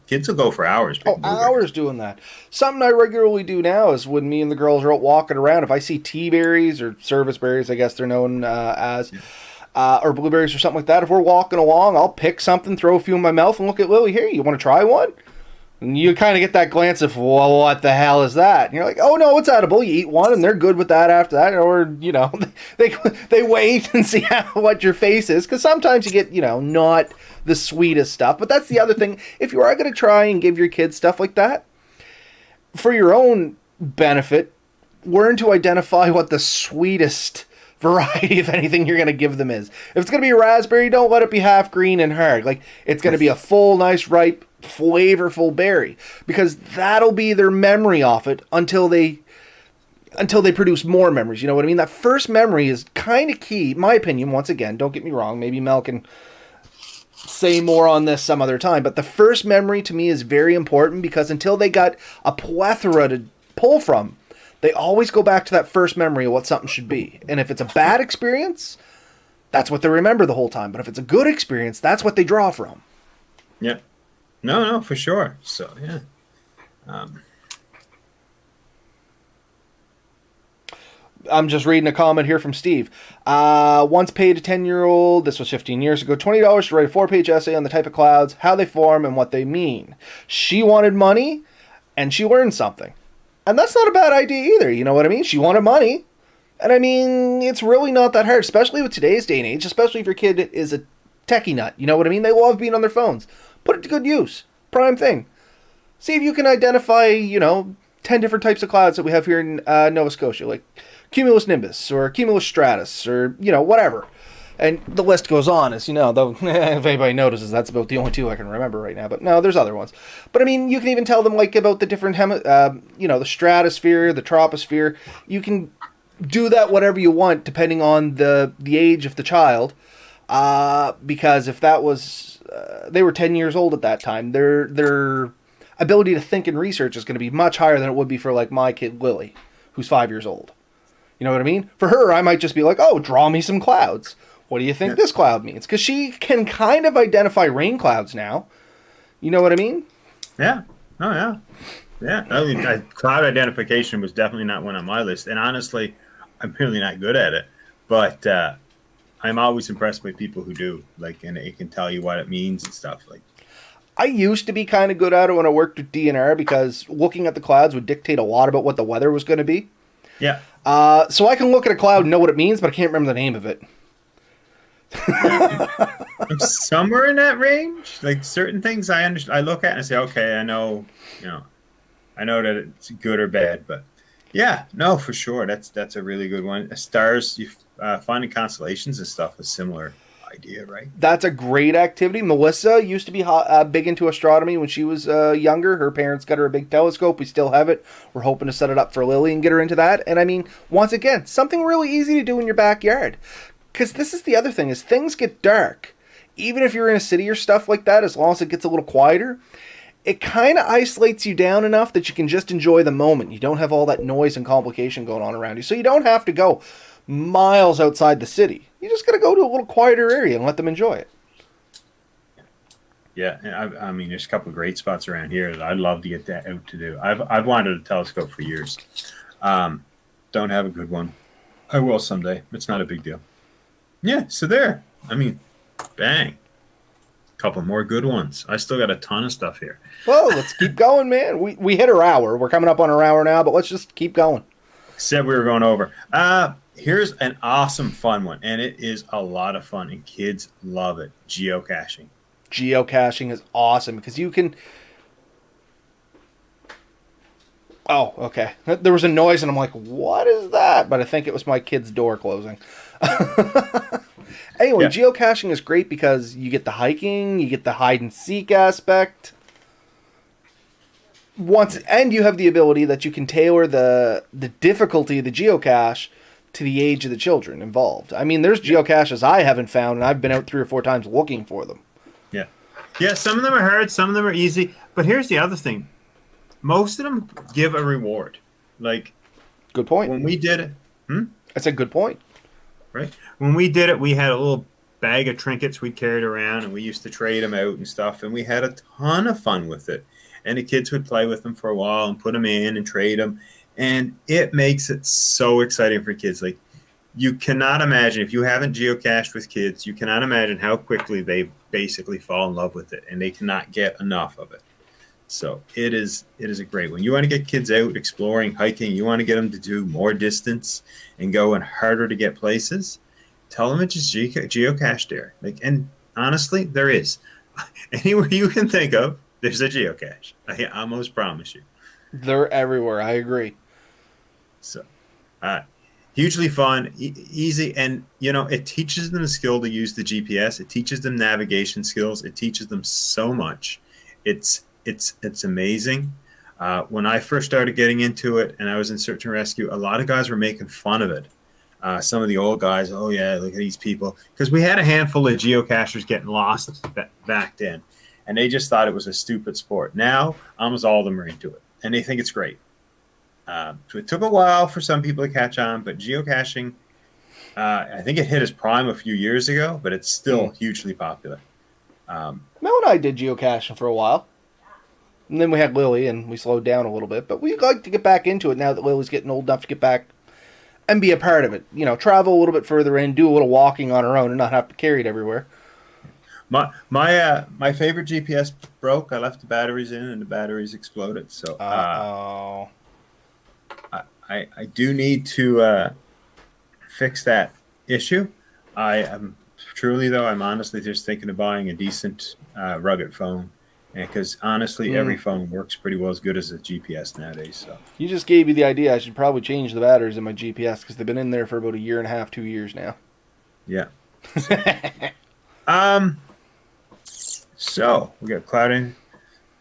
Speaker 4: kids will go for hours.
Speaker 2: Hours doing that. Something I regularly do now is when me and the girls are out walking around, if I see tea berries or service berries, I guess they're known as, or blueberries or something like that, if we're walking along, I'll pick something, throw a few in my mouth, and look at Lily, here, you want to try one? And you kind of get that glance of, well, what the hell is that? And you're like, oh, no, it's edible. You eat one, and they're good with that after that. Or, you know, they wait and see what your face is. Because sometimes you get, you know, not the sweetest stuff. But that's the other thing. If you are going to try and give your kids stuff like that, for your own benefit, learn to identify what the sweetest variety of anything you're going to give them is. If it's going to be a raspberry, don't let it be half green and hard. Like, it's going to be a full, nice, ripe, flavorful berry, because that'll be their memory off it until they produce more memories. You know what I mean? That first memory is kind of key, in my opinion. Once again, don't get me wrong, maybe Mel can say more on this some other time, but the first memory to me is very important, because until they got a plethora to pull from, they always go back to that first memory of what something should be. And if it's a bad experience, that's what they remember the whole time. But if it's a good experience, that's what they draw from.
Speaker 4: Yeah. No, for sure. So, yeah.
Speaker 2: I'm just reading a comment here from Steve. Once paid a 10-year-old, this was 15 years ago, $20 to write a 4-page essay on the type of clouds, how they form, and what they mean. She wanted money, and she learned something. And that's not a bad idea either, you know what I mean? She wanted money. And I mean, it's really not that hard, especially with today's day and age, especially if your kid is a techie nut. You know what I mean? They love being on their phones. Put it to good use. Prime thing. See if you can identify, you know, 10 different types of clouds that we have here in Nova Scotia, like cumulus nimbus or cumulus stratus or, you know, whatever. And the list goes on, as you know, though if anybody notices, that's about the only two I can remember right now. But no, there's other ones. But I mean, you can even tell them like about the different, you know, the stratosphere, the troposphere. You can do that whatever you want depending on the age of the child. Because if that was, they were 10 years old at that time, their ability to think and research is going to be much higher than it would be for like my kid Lily, who's 5 years old. You know what I mean? For her, I might just be like, oh, draw me some clouds. What do you think this cloud means? Because she can kind of identify rain clouds now. You know what I mean?
Speaker 4: Yeah. Oh, yeah. Yeah. I mean, cloud identification was definitely not one on my list. And honestly, I'm really not good at it. But I'm always impressed by people who do. Like, and it can tell you what it means and stuff. Like,
Speaker 2: I used to be kind of good at it when I worked with DNR, because looking at the clouds would dictate a lot about what the weather was going to be.
Speaker 4: yeah.
Speaker 2: So I can look at a cloud and know what it means, but I can't remember the name of it.
Speaker 4: I'm somewhere in that range. Like certain things I understand, I look at and say, okay, I know, you know, I know that it's good or bad, but yeah, no, for sure. That's a really good one. Stars, you finding constellations and stuff, a similar idea, right?
Speaker 2: That's a great activity. Melissa used to be big into astronomy when she was younger. Her parents got her a big telescope. We still have it. We're hoping to set it up for Lily and get her into that. And I mean, once again, something really easy to do in your backyard. Because this is the other thing, is things get dark. Even if you're in a city or stuff like that, as long as it gets a little quieter, it kind of isolates you down enough that you can just enjoy the moment. You don't have all that noise and complication going on around you. So you don't have to go miles outside the city. You just got to go to a little quieter area and let them enjoy it.
Speaker 4: Yeah, and I mean, there's a couple of great spots around here that I'd love to get that out to do. I've wanted a telescope for years. Don't have a good one. I will someday. It's not a big deal. Yeah, so there. I mean, bang. Couple more good ones. I still got a ton of stuff here.
Speaker 2: Well, let's keep going, man. We hit our hour. We're coming up on our hour now, but let's just keep going.
Speaker 4: Said we were going over. Here's an awesome fun one, and it is a lot of fun, and kids love it. Geocaching.
Speaker 2: Geocaching is awesome because you can... Oh, okay. There was a noise, and I'm like, what is that? But I think it was my kid's door closing. Anyway, geocaching is great because you get the hiking, you get the hide-and-seek aspect. And you have the ability that you can tailor the difficulty of the geocache to the age of the children involved. I mean, there's geocaches I haven't found, and I've been out 3 or 4 times looking for them. Yeah.
Speaker 4: Yeah, some of them are hard, some of them are easy. But here's the other thing. Most of them give a reward. Like,
Speaker 2: good point.
Speaker 4: When we did it...
Speaker 2: That's a good point.
Speaker 4: Right? When we did it, we had a little bag of trinkets we carried around, and we used to trade them out and stuff, and we had a ton of fun with it. And the kids would play with them for a while and put them in and trade them. And it makes it so exciting for kids. Like, you cannot imagine, if you haven't geocached with kids, you cannot imagine how quickly they basically fall in love with it, and they cannot get enough of it. So it is a great one. You want to get kids out exploring, hiking. You want to get them to do more distance and go in harder to get places. Tell them it's just geocache there. And honestly, there is. Anywhere you can think of, there's a geocache. I almost promise you.
Speaker 2: They're everywhere. I agree.
Speaker 4: So, hugely fun, easy, and it teaches them the skill to use the GPS. It teaches them navigation skills. It teaches them so much. It's amazing. When I first started getting into it, and I was in search and rescue, a lot of guys were making fun of it. Some of the old guys, oh yeah, look at these people, because we had a handful of geocachers getting lost back then, and they just thought it was a stupid sport. Now, almost all of them are into it, and they think it's great. So it took a while for some people to catch on, but geocaching, I think it hit its prime a few years ago, but it's still hugely popular.
Speaker 2: Mel and I did geocaching for a while. And then we had Lily, and we slowed down a little bit. But we'd like to get back into it now that Lily's getting old enough to get back and be a part of it. Travel a little bit further in, do a little walking on her own, and not have to carry it everywhere.
Speaker 4: My favorite GPS broke. I left the batteries in, and the batteries exploded. So I do need to fix that issue. I'm honestly just thinking of buying a decent rugged phone, because honestly, every phone works pretty well as good as a GPS nowadays. So
Speaker 2: you just gave me the idea. I should probably change the batteries in my GPS because they've been in there for about 1.5 2 years now.
Speaker 4: Yeah. So we got clouding.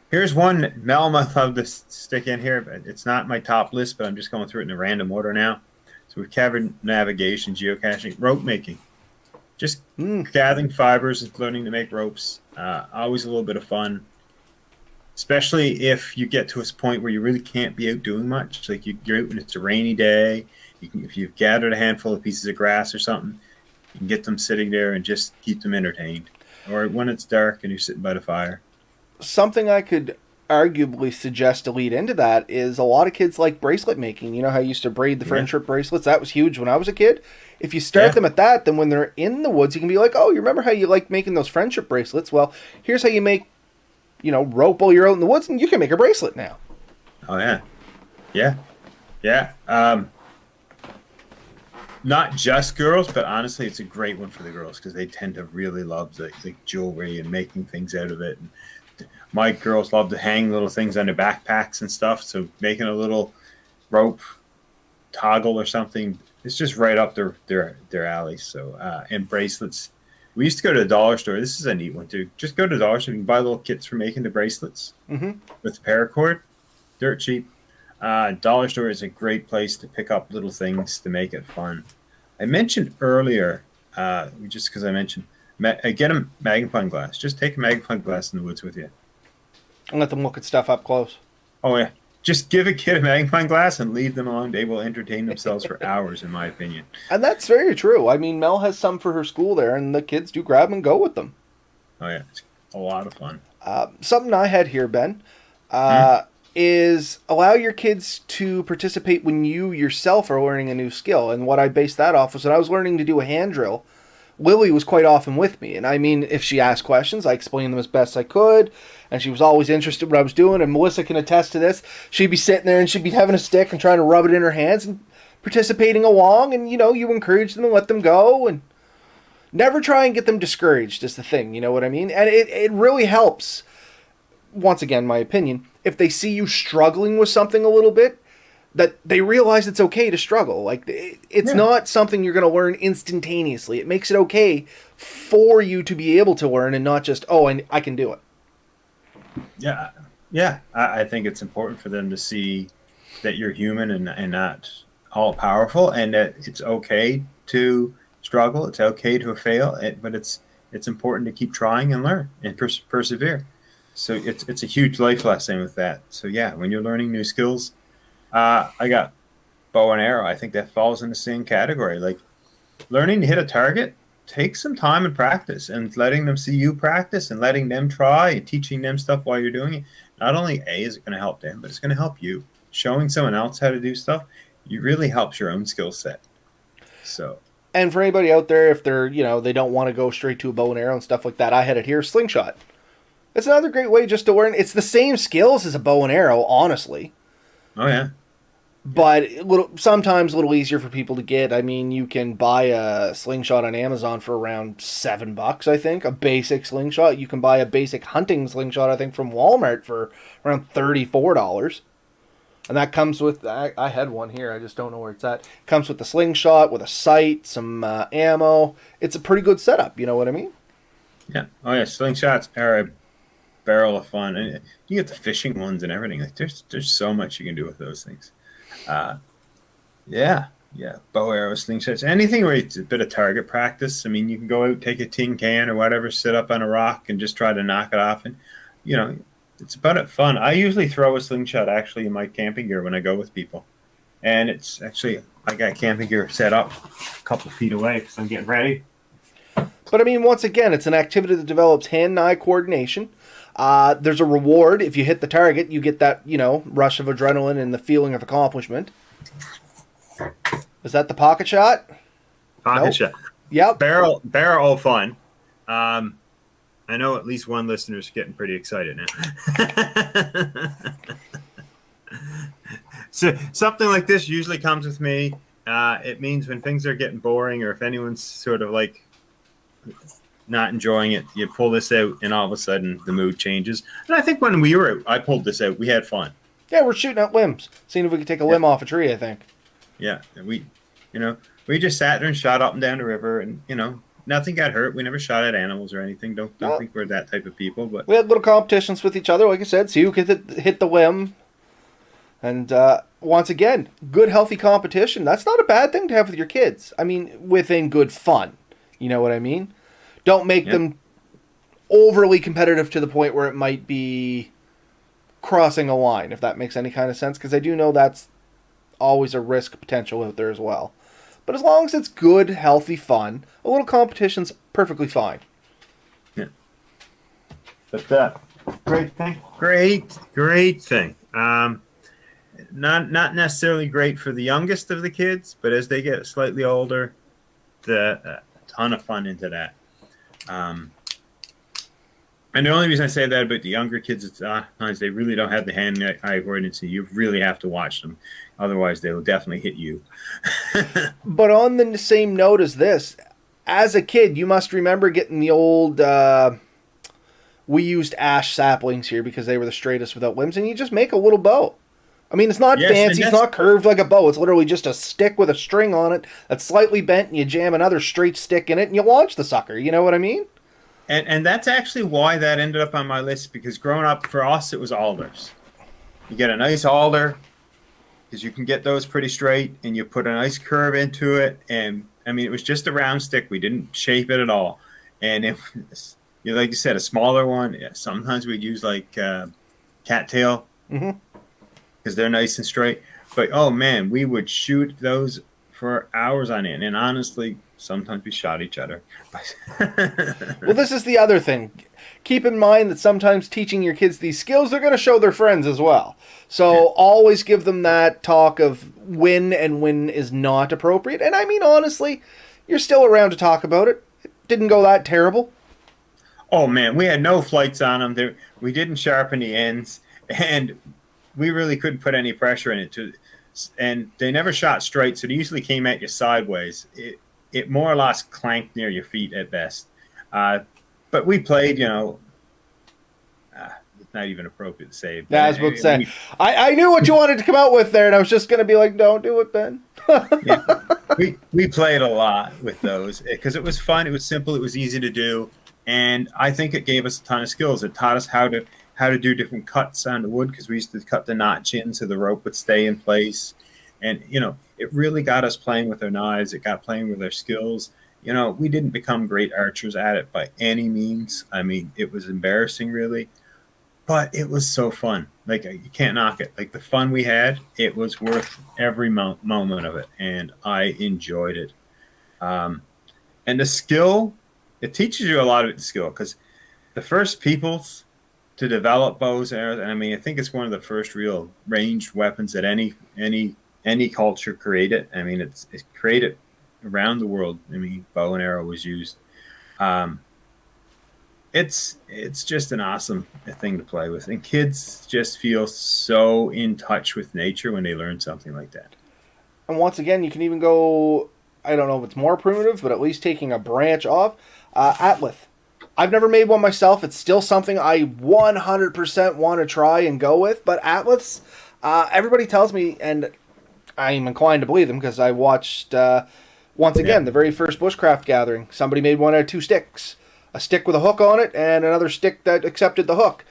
Speaker 4: Here's one that Mel might love to stick in here, but it's not my top list, but I'm just going through it in a random order now. So we've covered navigation, geocaching, rope making. Just gathering fibers and learning to make ropes. Always a little bit of fun, especially if you get to a point where you really can't be out doing much. Like you're out and it's a rainy day. If you've gathered a handful of pieces of grass or something, you can get them sitting there and just keep them entertained. Or when it's dark and you're sitting by the fire.
Speaker 2: Something I could arguably suggest to lead into that is a lot of kids like bracelet making. You know how I used to braid the friendship bracelets? That was huge when I was a kid. If you start them at that, then when they're in the woods, you can be like, oh, you remember how you like making those friendship bracelets? Well, here's how you make, rope while you're out in the woods, and you can make a bracelet now.
Speaker 4: Oh, yeah. Yeah. Yeah. Not just girls, but honestly, it's a great one for the girls because they tend to really love the jewelry and making things out of it. And my girls love to hang little things on their backpacks and stuff, so making a little rope toggle or something, it's just right up their alley. So and bracelets. We used to go to the dollar store. This is a neat one too. Just go to the dollar store. You can buy little kits for making the bracelets with paracord. Dirt cheap. Dollar store is a great place to pick up little things to make it fun. I mentioned earlier, just because I mentioned, get a magnifying glass. Just take a magnifying glass in the woods with you.
Speaker 2: And let them look at stuff up close.
Speaker 4: Oh, yeah. Just give a kid a magnifying glass and leave them alone. They will entertain themselves for hours, in my opinion.
Speaker 2: And that's very true. I mean, Mel has some for her school there, and the kids do grab and go with them.
Speaker 4: Oh, yeah. It's a lot of fun.
Speaker 2: Something I had here, Ben, is allow your kids to participate when you yourself are learning a new skill. And what I based that off was when I was learning to do a hand drill, Lily was quite often with me. And I mean, if she asked questions, I explained them as best I could. And she was always interested in what I was doing. And Melissa can attest to this. She'd be sitting there and she'd be having a stick and trying to rub it in her hands and participating along. And, you encourage them and let them go. And never try and get them discouraged is the thing. You know what I mean? And it really helps, once again, my opinion, if they see you struggling with something a little bit, that they realize it's okay to struggle. Like, it's not something you're going to learn instantaneously. It makes it okay for you to be able to learn and not just, I can do it.
Speaker 4: Yeah. Yeah. I think it's important for them to see that you're human and not all powerful, and that it's okay to struggle. It's okay to fail, but it's important to keep trying and learn and persevere. So it's a huge life lesson with that. So yeah, when you're learning new skills, I got bow and arrow. I think that falls in the same category. Like learning to hit a target takes some time and practice, and letting them see you practice and letting them try and teaching them stuff while you're doing it. Not only is it going to help them, but it's going to help you. Showing someone else how to do stuff, it really helps your own skill set. So.
Speaker 2: And for anybody out there, if they're, they don't want to go straight to a bow and arrow and stuff like that, I had it here, slingshot. It's another great way just to learn. It's the same skills as a bow and arrow, honestly.
Speaker 4: Oh yeah.
Speaker 2: But sometimes a little easier for people to get. I mean, you can buy a slingshot on Amazon for around $7, I think. A basic slingshot. You can buy a basic hunting slingshot, I think, from Walmart for around $34. And that comes with, I had one here, I just don't know where it's at. Comes with the slingshot, with a sight, some ammo. It's a pretty good setup, you know what I mean?
Speaker 4: Yeah. Oh yeah, slingshots are a barrel of fun. And you get the fishing ones and everything. Like there's so much you can do with those things. Yeah, bow, arrow, slingshots, anything where it's a bit of target practice. I mean, you can go out, take a tin can or whatever, sit up on a rock and just try to knock it off. And, you know, it's about it fun. I usually throw a slingshot actually in my camping gear when I go with people. And it's actually, I got camping gear set up a couple feet away because I'm getting ready.
Speaker 2: But I mean, once again, it's an activity that develops hand-eye coordination. There's a reward. If you hit the target, you get that, rush of adrenaline and the feeling of accomplishment. Is that the pocket shot?
Speaker 4: Pocket shot.
Speaker 2: Yep.
Speaker 4: Barrel fun. I know at least one listener's getting pretty excited now. So something like this usually comes with me. It means when things are getting boring or if anyone's sort of like not enjoying it, you pull this out and all of a sudden the mood changes. And I think when we were out, I pulled this out. We had fun.
Speaker 2: Yeah, we're shooting at limbs. Seeing if we could take a limb off a tree, I think.
Speaker 4: Yeah. And we just sat there and shot up and down the river and, nothing got hurt. We never shot at animals or anything. Don't think we're that type of people. But
Speaker 2: we had little competitions with each other, like I said, see who could hit the limb. And once again, good, healthy competition. That's not a bad thing to have with your kids. I mean, within good fun. You know what I mean? Don't make them overly competitive to the point where it might be crossing a line, if that makes any kind of sense. Because I do know that's always a risk potential out there as well. But as long as it's good, healthy fun, a little competition's perfectly fine.
Speaker 4: Yeah. But great thing. Not necessarily great for the youngest of the kids, but as they get slightly older, a ton of fun into that. And the only reason I say that about the younger kids is sometimes they really don't have the hand-eye coordination. You really have to watch them. Otherwise, they will definitely hit you.
Speaker 2: But on the same note as this, as a kid, you must remember getting the old... we used ash saplings here because they were the straightest without limbs, and you just make a little bow. I mean, it's not fancy, it's not curved like a bow. It's literally just a stick with a string on it that's slightly bent, and you jam another straight stick in it, and you launch the sucker. You know what I mean?
Speaker 4: And that's actually why that ended up on my list, because growing up, for us, it was alders. You get a nice alder, because you can get those pretty straight, and you put a nice curve into it, and, I mean, it was just a round stick. We didn't shape it at all. And it was, like you said, a smaller one. Yeah, sometimes we'd use, like, cattail. Mm-hmm. Because they're nice and straight. But, oh, man, we would shoot those for hours on end. And honestly, sometimes we shot each other.
Speaker 2: Well, this is the other thing. Keep in mind that sometimes teaching your kids these skills, they're going to show their friends as well. So always give them that talk of when and when is not appropriate. And I mean, honestly, you're still around to talk about it. It didn't go that terrible.
Speaker 4: Oh, man, we had no flights on them. We didn't sharpen the ends. And we really couldn't put any pressure in it. And they never shot straight, so they usually came at you sideways. It more or less clanked near your feet at best. But we played, it's not even appropriate to say.
Speaker 2: Yeah, I was about to say. I knew what you wanted to come out with there, and I was just going to be like, don't do it, Ben.
Speaker 4: Yeah. We played a lot with those because it was fun. It was simple. It was easy to do. And I think it gave us a ton of skills. It taught us how to do different cuts on the wood because we used to cut the notch in so the rope would stay in place. And, it really got us playing with our knives. It got playing with our skills. We didn't become great archers at it by any means. I mean, it was embarrassing, really. But it was so fun. Like, you can't knock it. Like, the fun we had, it was worth every moment of it. And I enjoyed it. And the skill, it teaches you a lot of skill because the first peoples to develop bows and arrows, and I mean, I think it's one of the first real ranged weapons that any culture created. I mean, it's created around the world. I mean, bow and arrow was used. it's just an awesome thing to play with, and kids just feel so in touch with nature when they learn something like that.
Speaker 2: And once again, you can even go, I don't know if it's more primitive, but at least taking a branch off. Atlas. I've never made one myself. It's still something I 100% want to try and go with. But Atlas, everybody tells me, and I'm inclined to believe them because I watched, once again, the very first Bushcraft gathering. Somebody made one out of 2 sticks. A stick with a hook on it and another stick that accepted the hook.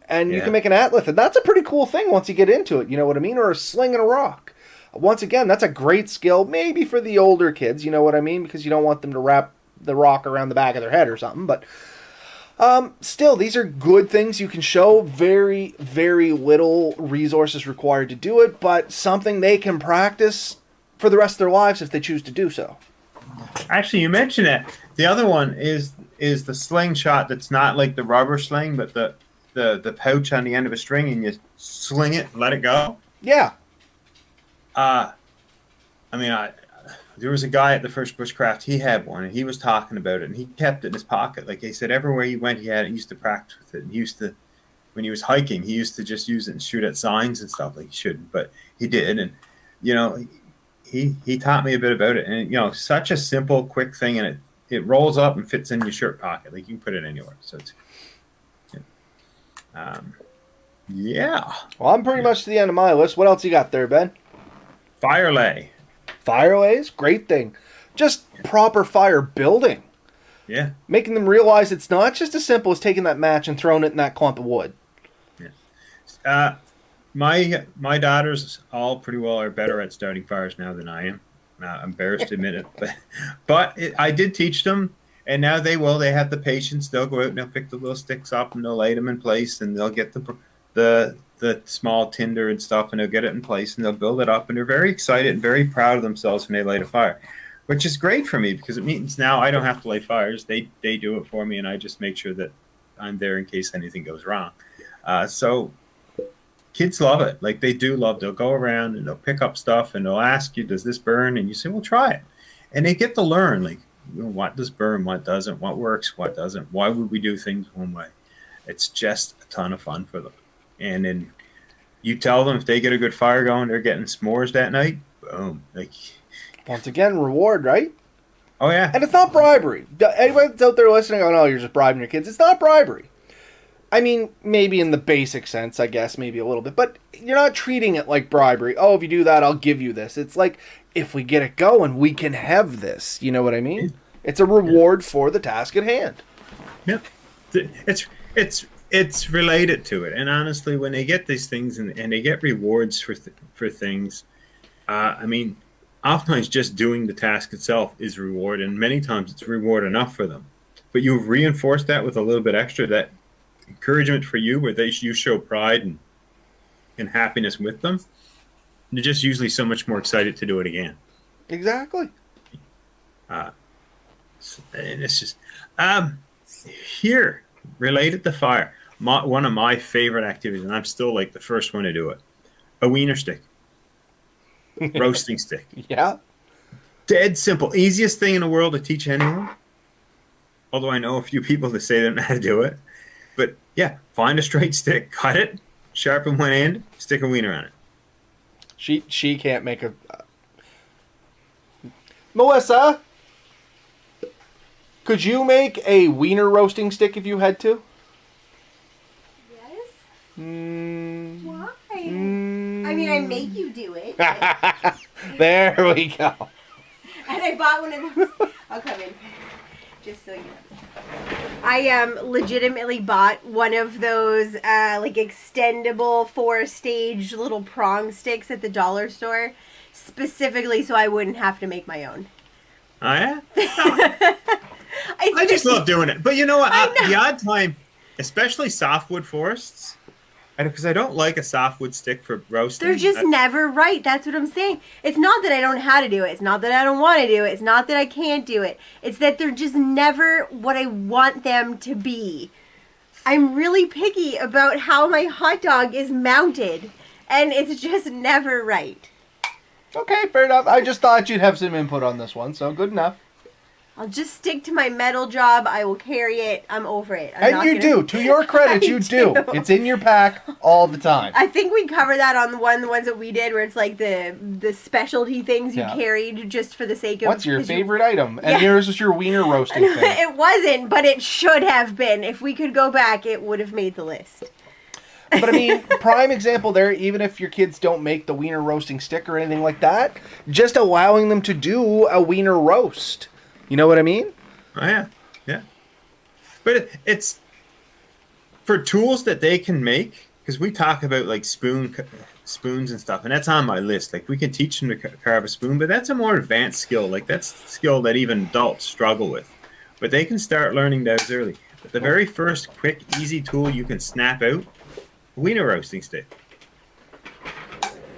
Speaker 2: And you can make an Atlas. And that's a pretty cool thing once you get into it. You know what I mean? Or a sling and a rock. Once again, that's a great skill, maybe for the older kids, you know what I mean? Because you don't want them to wrap the rock around the back of their head or something. But still, these are good things you can show. Very, very little resources required to do it, but something they can practice for the rest of their lives if they choose to do so.
Speaker 4: Actually, you mentioned it. The other one is the slingshot that's not like the rubber sling, but the pouch on the end of a string, and you sling it, let it go.
Speaker 2: Yeah.
Speaker 4: There was a guy at the first Bushcraft, he had one, and he was talking about it, and he kept it in his pocket. Like he said, everywhere he went, he used to practice with it. And he used to, when he was hiking, he used to just use it and shoot at signs and stuff. Like he shouldn't, but he did. And, he taught me a bit about it. And, such a simple, quick thing, and it rolls up and fits in your shirt pocket. Like you can put it anywhere. So it's, yeah.
Speaker 2: Well, I'm pretty much to the end of my list. What else you got there, Ben?
Speaker 4: Fire lay.
Speaker 2: Fire lays, great thing. Just proper fire building.
Speaker 4: Yeah.
Speaker 2: Making them realize it's not just as simple as taking that match and throwing it in that clump of wood.
Speaker 4: Yeah. My daughters all pretty well are better at starting fires now than I am. I'm embarrassed to admit it, but I did teach them, and now they will. They have the patience. They'll go out and they'll pick the little sticks up and they'll lay them in place, and they'll get the small tinder and stuff, and they'll get it in place and they'll build it up, and they're very excited and very proud of themselves when they light a fire, which is great for me because it means now I don't have to light fires. They do it for me, and I just make sure that I'm there in case anything goes wrong. So kids love it. Like they do love, they'll go around and they'll pick up stuff and they'll ask you, does this burn? And you say, well, try it. And they get to learn, like, what does burn, what doesn't, what works, what doesn't, why would we do things one way? It's just a ton of fun for them. And then you tell them if they get a good fire going, they're getting s'mores that night. Boom. Like,
Speaker 2: once again, reward, right?
Speaker 4: Oh, yeah.
Speaker 2: And it's not bribery. Anybody that's out there listening, oh, no, you're just bribing your kids. It's not bribery. I mean, maybe in the basic sense, I guess, maybe a little bit. But you're not treating it like bribery. Oh, if you do that, I'll give you this. It's like, if we get it going, we can have this. You know what I mean? It's a reward for the task at hand.
Speaker 4: Yep. It's related to it. And honestly, when they get these things and they get rewards for things, oftentimes just doing the task itself is reward, and many times it's reward enough for them. But you've reinforced that with a little bit extra, that encouragement for you, where you show pride and happiness with them. They're just usually so much more excited to do it again.
Speaker 2: Exactly.
Speaker 4: And it's just here, related to fire, one of my favorite activities, and I'm still like the first one to do it, a wiener stick. Roasting stick.
Speaker 2: Yeah.
Speaker 4: Dead simple. Easiest thing in the world to teach anyone. Although I know a few people that say they don't know how to do it. But yeah, find a straight stick, cut it, sharpen one end, stick a wiener on it.
Speaker 2: She can't make a... Melissa? Could you make a wiener roasting stick if you had to?
Speaker 3: Yes.
Speaker 2: Why?
Speaker 3: I mean, I make you do it.
Speaker 2: There we go.
Speaker 3: And I bought one of those. I'll come in. Just so you know. I legitimately bought one of those extendable 4-stage little prong sticks at the dollar store, specifically so I wouldn't have to make my own.
Speaker 4: Oh, yeah? I just love doing it. But you know what? The odd time, especially softwood forests, because I don't like a softwood stick for roasting.
Speaker 3: They're just never right. That's what I'm saying. It's not that I don't know how to do it. It's not that I don't want to do it. It's not that I can't do it. It's that they're just never what I want them to be. I'm really picky about how my hot dog is mounted, and it's just never right.
Speaker 2: Okay, fair enough. I just thought you'd have some input on this one, so good enough.
Speaker 3: I'll just stick to my metal job. I will carry it. I'm over it.
Speaker 2: And you do. To your credit, you do. It's in your pack all the time.
Speaker 3: I think we cover that on the ones that we did, where it's like the specialty things you carried just for the sake of...
Speaker 2: What's your favorite item? And yours was your wiener roasting thing.
Speaker 3: It wasn't, but it should have been. If we could go back, it would have made the list.
Speaker 2: But I mean, prime example there, even if your kids don't make the wiener roasting stick or anything like that, just allowing them to do a wiener roast. You know what I mean?
Speaker 4: Oh, yeah. Yeah. But it's for tools that they can make, because we talk about like spoons and stuff, and that's on my list. Like, we can teach them to carve a spoon, but that's a more advanced skill. Like, that's a skill that even adults struggle with. But they can start learning those early. But the very first quick, easy tool you can snap out, wiener roasting stick.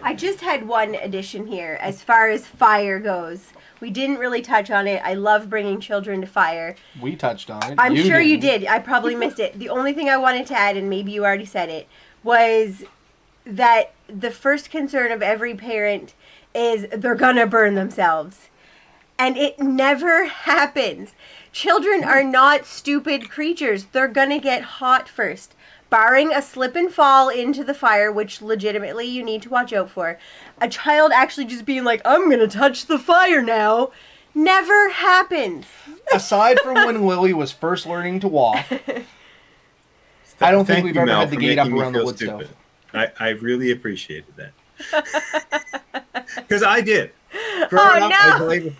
Speaker 3: I just had one addition here as far as fire goes. We didn't really touch on it. I love bringing children to fire.
Speaker 2: We touched on it.
Speaker 3: I'm sure you did. I probably missed it. The only thing I wanted to add, and maybe you already said it, was that the first concern of every parent is they're gonna burn themselves. And it never happens. Children are not stupid creatures. They're gonna get hot first. Barring a slip and fall into the fire, which legitimately you need to watch out for, a child actually just being like, I'm going to touch the fire now, never happens.
Speaker 2: Aside from when Lily was first learning to walk, I don't think we've ever had the gate up around the wood stove.
Speaker 4: I really appreciated that. Because I did. Growing up, I believe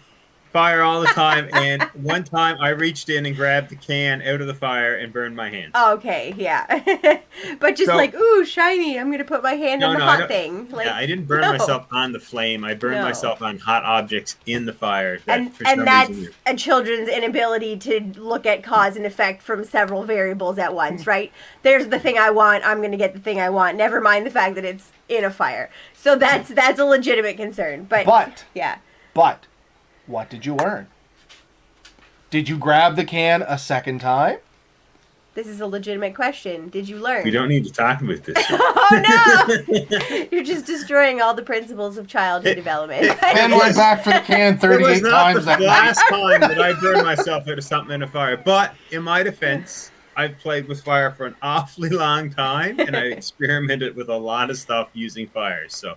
Speaker 4: fire all the time, and one time I reached in and grabbed the can out of the fire and burned my hands.
Speaker 3: Okay, yeah. But just like, ooh, shiny, I'm going to put my hand in the hot thing. Like,
Speaker 4: yeah, I didn't burn myself on the flame. I burned myself on hot objects in the fire.
Speaker 3: And that's a children's inability to look at cause and effect from several variables at once, right? There's the thing I want, I'm going to get the thing I want. Never mind the fact that it's in a fire. So that's a legitimate concern. But yeah.
Speaker 2: But what did you learn? Did you grab the can a second time?
Speaker 3: This is a legitimate question. Did you learn?
Speaker 4: We don't need to talk about this.
Speaker 3: Oh, no! You're just destroying all the principles of childhood development.
Speaker 2: And went back for the can 38 times.
Speaker 4: It was not the last time that I burned myself out of something in a fire. But in my defense, I've played with fire for an awfully long time, and I experimented with a lot of stuff using fire. So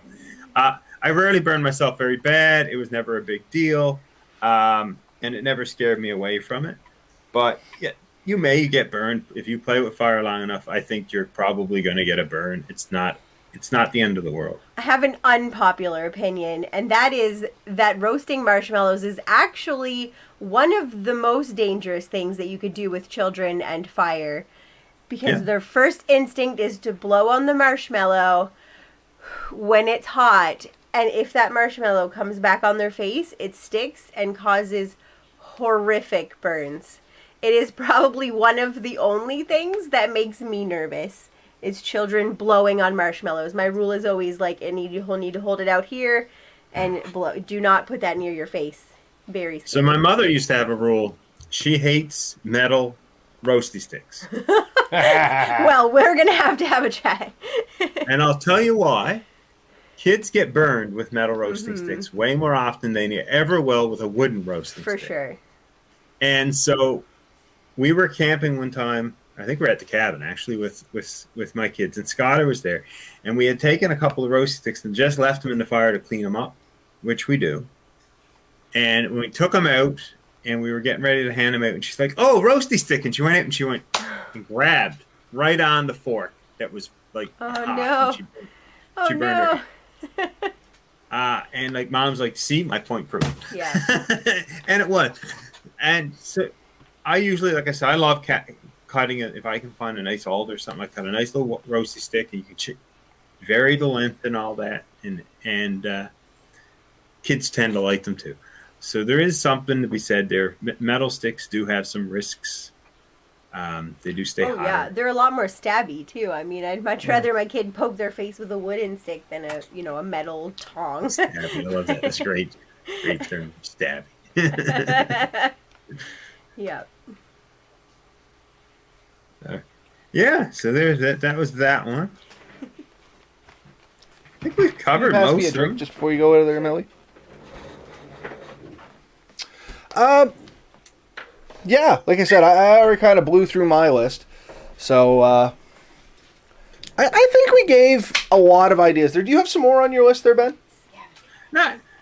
Speaker 4: I rarely burned myself very bad. It was never a big deal, and it never scared me away from it. But yeah, you may get burned if you play with fire long enough. I think you're probably going to get a burn. It's not the end of the world.
Speaker 3: I have an unpopular opinion, and that is that roasting marshmallows is actually one of the most dangerous things that you could do with children and fire, because their first instinct is to blow on the marshmallow when it's hot. And if that marshmallow comes back on their face, it sticks and causes horrific burns. It is probably one of the only things that makes me nervous, is children blowing on marshmallows. My rule is always like, you'll need to hold it out here and blow. Do not put that near your face. Very scary.
Speaker 4: So my mother used to have a rule. She hates metal roasty sticks.
Speaker 3: Well, we're going to have a chat.
Speaker 4: And I'll tell you why. Kids get burned with metal roasting sticks way more often than they ever will with a wooden roasting stick.
Speaker 3: For sure.
Speaker 4: And so we were camping one time. I think we were at the cabin, actually, with my kids. And Scotter was there. And we had taken a couple of roasting sticks and just left them in the fire to clean them up, which we do. And when we took them out and we were getting ready to hand them out, and she's like, oh, roasty stick. And she went out and she went and grabbed right on the fork that was like,
Speaker 3: no.
Speaker 4: She burned her. And like mom's like, see, my point proved.
Speaker 3: Yeah.
Speaker 4: And it was. And so I usually, like I said, I love cutting it. If I can find a nice alder or something, I cut a nice little roasty stick, and you can vary the length and all that. And kids tend to like them too. So there is something to be said there. Metal sticks do have some risks. They do stay hot.
Speaker 3: Yeah, they're a lot more stabby too. I mean, I'd much rather my kid poke their face with a wooden stick than a metal tong.
Speaker 4: Stabby, I love that. That's great. Great term, stabby.
Speaker 3: Yeah.
Speaker 4: Yeah. So there's that. That was that one. I think we've covered most of them.
Speaker 2: Just before you go over there, Millie. Yeah, like I said, I already kind of blew through my list. So, I think we gave a lot of ideas there. Do you have some more on your list there, Ben?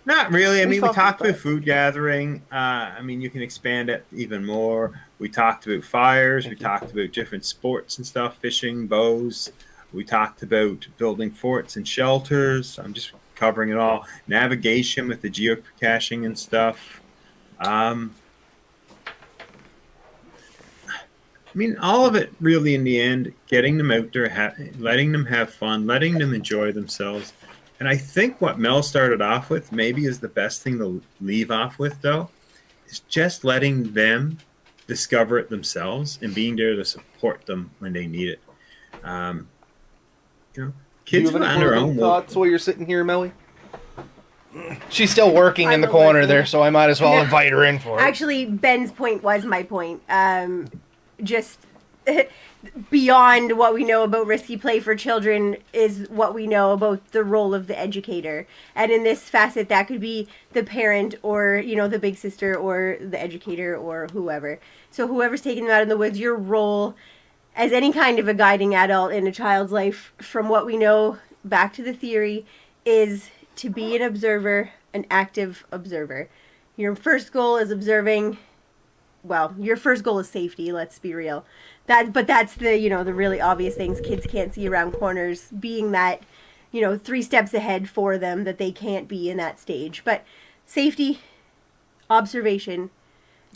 Speaker 4: Not really. I
Speaker 2: We
Speaker 4: mean, we
Speaker 2: talked
Speaker 4: talked
Speaker 2: about
Speaker 4: about food gathering. I mean, you can expand it even more. We talked about fires. We talked about different sports and stuff, fishing, bows. We talked about building forts and shelters. I'm just covering it all. Navigation with the geocaching and stuff. I mean, all of it really in the end, getting them out there, letting them have fun, letting them enjoy themselves. And I think what Mel started off with maybe is the best thing to leave off with, though, is just letting them discover it themselves and being there to support them when they need it. Kids
Speaker 2: Do you have
Speaker 4: on
Speaker 2: any
Speaker 4: their
Speaker 2: closing
Speaker 4: own.
Speaker 2: thoughts while you're sitting here, Melly? She's still working in the corner there, so I might as well invite her in for it.
Speaker 3: Actually, Ben's point was my point. Just beyond what we know about risky play for children is what we know about the role of the educator. And in this facet, that could be the parent or, the big sister or the educator or whoever. So whoever's taking them out in the woods, your role as any kind of a guiding adult in a child's life, from what we know back to the theory, is to be an observer, an active observer. Your first goal is observing. Well, your first goal is safety, let's be real. But that's the, the really obvious things kids can't see around corners, being that, 3 steps ahead for them that they can't be in that stage. But safety, observation,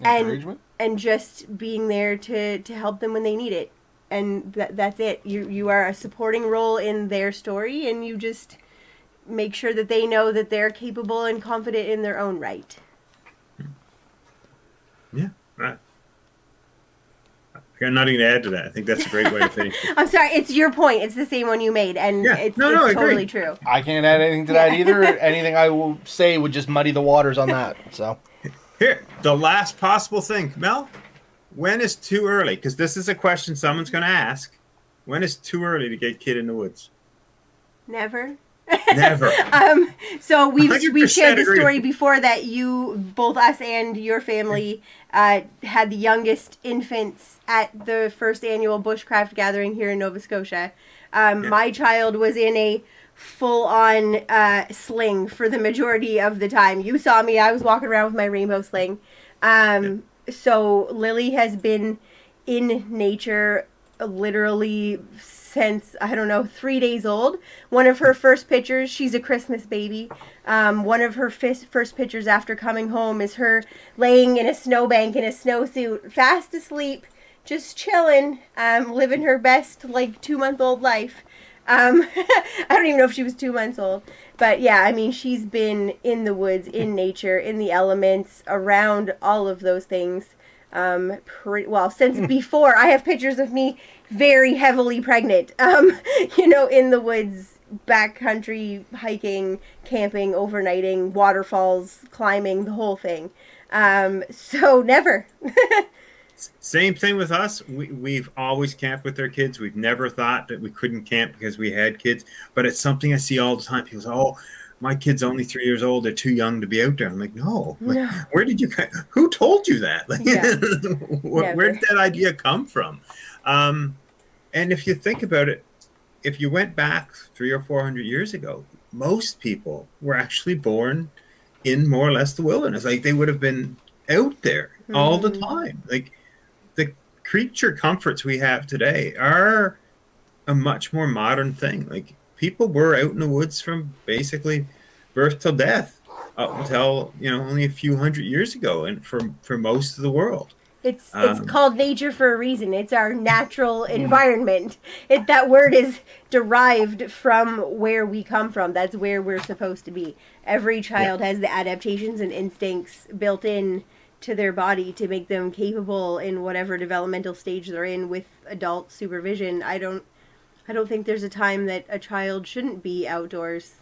Speaker 3: and just being there to help them when they need it. And that's it. You are a supporting role in their story, and you just make sure that they know that they're capable and confident in their own right.
Speaker 4: Yeah, right. I got nothing to add to that. I think that's a great way to finish it.
Speaker 3: I'm sorry, it's your point. It's the same one you made, and it's totally true.
Speaker 2: I can't add anything to that either. Anything I will say would just muddy the waters on that. So,
Speaker 4: here, the last possible thing. Mel, when is too early? Because this is a question someone's going to ask. When is too early to get kid in the woods?
Speaker 3: Never.
Speaker 4: Never.
Speaker 3: So we shared the
Speaker 4: agree.
Speaker 3: story before that both us and your family had the youngest infants at the first annual Bushcraft gathering here in Nova Scotia. My child was in a full-on sling for the majority of the time. You saw me. I was walking around with my rainbow sling. So Lily has been in nature literally since, 3 days old. One of her first pictures, she's a Christmas baby. One of her first pictures after coming home is her laying in a snowbank in a snowsuit, fast asleep, just chilling, living her best, 2-month-old life. I don't even know if she was 2 months old. But yeah, I mean, she's been in the woods, in nature, in the elements, around all of those things. Since before. I have pictures of me very heavily pregnant, in the woods, backcountry, hiking, camping, overnighting, waterfalls, climbing, the whole thing. So never.
Speaker 4: Same thing with us. We've always camped with our kids. We've never thought that we couldn't camp because we had kids. But it's something I see all the time. People say, oh, my kid's only 3 years old. They're too young to be out there. I'm like, no.
Speaker 3: No.
Speaker 4: Where did you? Who told you that? Where did that idea come from? And if you think about it, if you went back 300 or 400 years ago, most people were actually born in more or less the wilderness. They would have been out there all the time. The creature comforts we have today are a much more modern thing. People were out in the woods from basically birth till death up until, only a few hundred years ago, and for most of the world.
Speaker 3: It's called nature for a reason. It's our natural environment. That word is derived from where we come from. That's where we're supposed to be. Every child has the adaptations and instincts built in to their body to make them capable in whatever developmental stage they're in with adult supervision. I don't think there's a time that a child shouldn't be outdoors.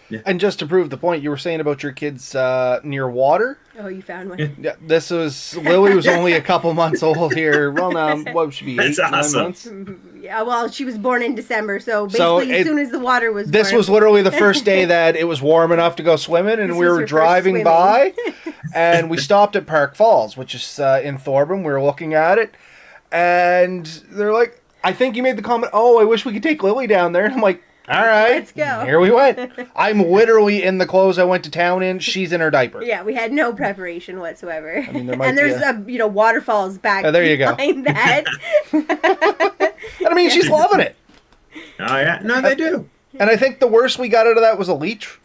Speaker 2: Yeah. And just to prove the point, you were saying about your kids near water.
Speaker 3: Oh, you found one.
Speaker 2: Yeah, Lily was only a couple months old here. Well, now what would she be? 8, 9 months.
Speaker 3: Yeah, well, she was born in December, so basically as soon as the water was.
Speaker 2: This
Speaker 3: born.
Speaker 2: Was literally the first day that it was warm enough to go swimming, and we were driving by, And we stopped at Park Falls, which is in Thorburn. We were looking at it, and they're like, I think you made the comment, oh, I wish we could take Lily down there. And I'm like, all right,
Speaker 3: Let's go.
Speaker 2: Here we went. I'm literally in the clothes I went to town in. She's in her diaper.
Speaker 3: Yeah, we had no preparation whatsoever.
Speaker 2: I mean, there might
Speaker 3: and there's waterfalls back
Speaker 2: there you go.
Speaker 3: behind that.
Speaker 2: And I mean, she's loving it.
Speaker 4: Oh yeah, no, they do.
Speaker 2: And I think the worst we got out of that was a leech.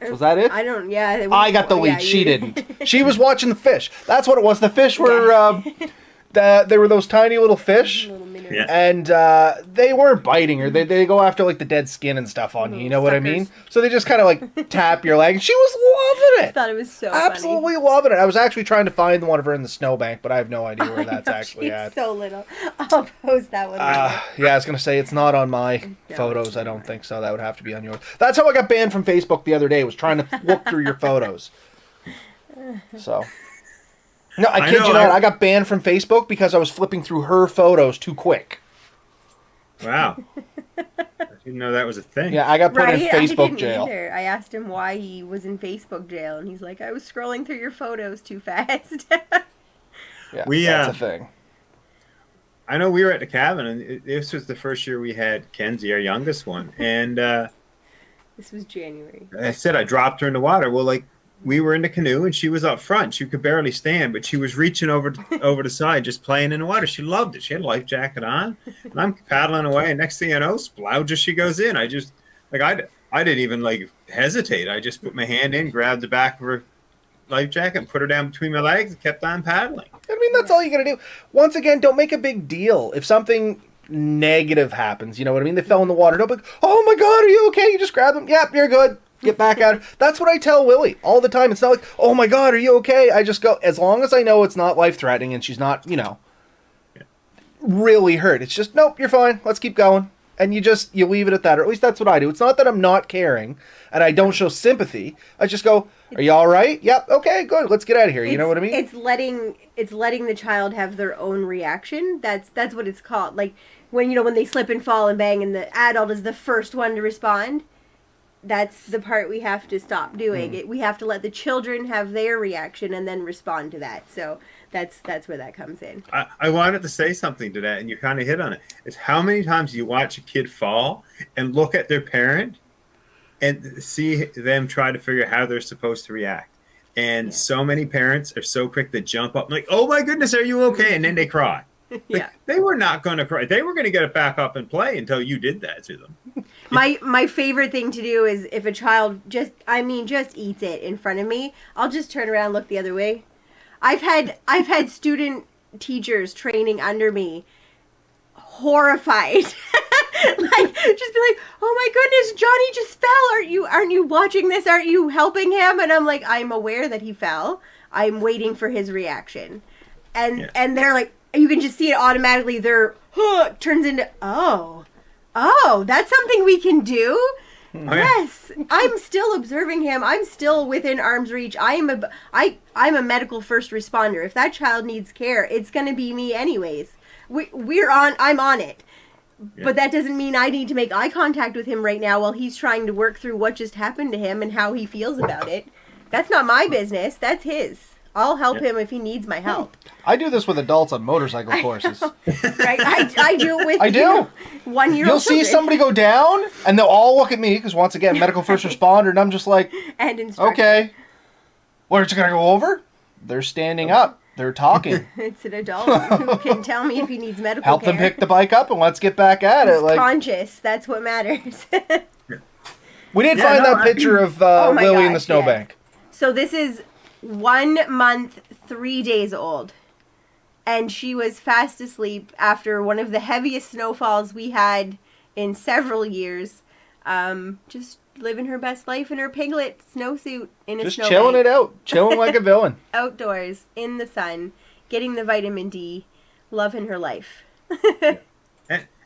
Speaker 2: Was that it?
Speaker 3: I don't. Yeah,
Speaker 2: I got the leech.
Speaker 3: Yeah,
Speaker 2: She didn't. She was watching the fish. That's what it was. The fish were. They were those tiny little fish.
Speaker 3: Little minnows.
Speaker 4: Yeah.
Speaker 2: And they weren't biting her. They go after like the dead skin and stuff on you. You know what I mean? So they just kind of like tap your leg. And she was loving
Speaker 3: I
Speaker 2: it.
Speaker 3: thought it was so
Speaker 2: Absolutely loving it. I was actually trying to find one of her in the snowbank, but I have no idea where that's actually
Speaker 3: she's
Speaker 2: at.
Speaker 3: so little. I'll post that one. Later.
Speaker 2: Yeah, I was gonna say it's not on my photos. I don't think so. That would have to be on yours. That's how I got banned from Facebook the other day. Was trying to look through your photos. So. No, I kid you not. I got banned from Facebook because I was flipping through her photos too quick.
Speaker 4: Wow. I didn't know that was a thing.
Speaker 2: Yeah, I got put in
Speaker 3: I
Speaker 2: Facebook
Speaker 3: didn't
Speaker 2: jail.
Speaker 3: Either. I asked him why he was in Facebook jail, and he's like, I was scrolling through your photos too fast.
Speaker 2: Yeah,
Speaker 4: We,
Speaker 2: that's a thing.
Speaker 4: I know we were at the cabin, and this was the first year we had Kenzie, our youngest one. And
Speaker 3: This was January.
Speaker 4: I said I dropped her in the water. Well, like, we were in the canoe, and she was up front. She could barely stand, but she was reaching over the side, just playing in the water. She loved it. She had a life jacket on, and I'm paddling away. And next thing you know, splouge as she goes in. I just I didn't even like hesitate. I just put my hand in, grabbed the back of her life jacket, and put her down between my legs, and kept on paddling.
Speaker 2: I mean, that's all you gotta do. Once again, don't make a big deal. If something negative happens, you know what I mean? They fell in the water. Don't be like, oh my God, are you okay? You just grab them. Yep, you're good. Get back at her. That's what I tell Willie all the time. It's not like, oh my God, are you okay? I just go, as long as I know it's not life-threatening and she's not, really hurt. It's just, nope, you're fine. Let's keep going. And you leave it at that. Or at least that's what I do. It's not that I'm not caring and I don't show sympathy. I just go, are you all right? Yep. Okay, good. Let's get out of here. You know what I mean?
Speaker 3: It's letting the child have their own reaction. That's what it's called. Like when they slip and fall and bang and the adult is the first one to respond. That's the part we have to stop doing. We have to let the children have their reaction and then respond to that. So that's where that comes in.
Speaker 4: I wanted to say something to that, and you kind of hit on it. It's how many times you watch a kid fall and look at their parent and see them try to figure out how they're supposed to react. And so many parents are so quick to jump up like, oh my goodness, are you okay? And then they cry.
Speaker 3: Yeah.
Speaker 4: They were not going to cry. They were going to get it back up and play until you did that to them.
Speaker 3: My favorite thing to do is if a child just eats it in front of me, I'll just turn around and look the other way. I've had student teachers training under me horrified. Like just be like, "Oh my goodness, Johnny just fell. Aren't you watching this? Aren't you helping him?" And I'm like, "I'm aware that he fell. I'm waiting for his reaction." And they're like, you can just see it automatically. Their turns into, oh, that's something we can do. Yes, I'm still observing him. I'm still within arm's reach. I'm a medical first responder. If that child needs care, it's going to be me anyways. I'm on it. Yeah. But that doesn't mean I need to make eye contact with him right now while he's trying to work through what just happened to him and how he feels about it. That's not my business. That's his. I'll help him if he needs my help.
Speaker 2: I do this with adults on motorcycle courses.
Speaker 3: Right? I do it with 1-year-old
Speaker 2: You'll see somebody go down, and they'll all look at me, because once again, medical first responder, and I'm just like,
Speaker 3: and instructor.
Speaker 2: Okay. Well, it's going to go over? They're standing up. They're talking.
Speaker 3: It's an adult who can tell me if he needs medical
Speaker 2: Help
Speaker 3: care.
Speaker 2: them pick the bike up, and let's get back at it.
Speaker 3: He's conscious. That's what matters.
Speaker 2: We did find that picture of Lily in the snowbank.
Speaker 3: Yes. So this is 1 month, 3 days old. And she was fast asleep after one of the heaviest snowfalls we had in several years. Just living her best life in her piglet snowsuit in a snowbank.
Speaker 2: Just chilling it out. Chilling like a villain.
Speaker 3: Outdoors, in the sun, getting the vitamin D, loving her life.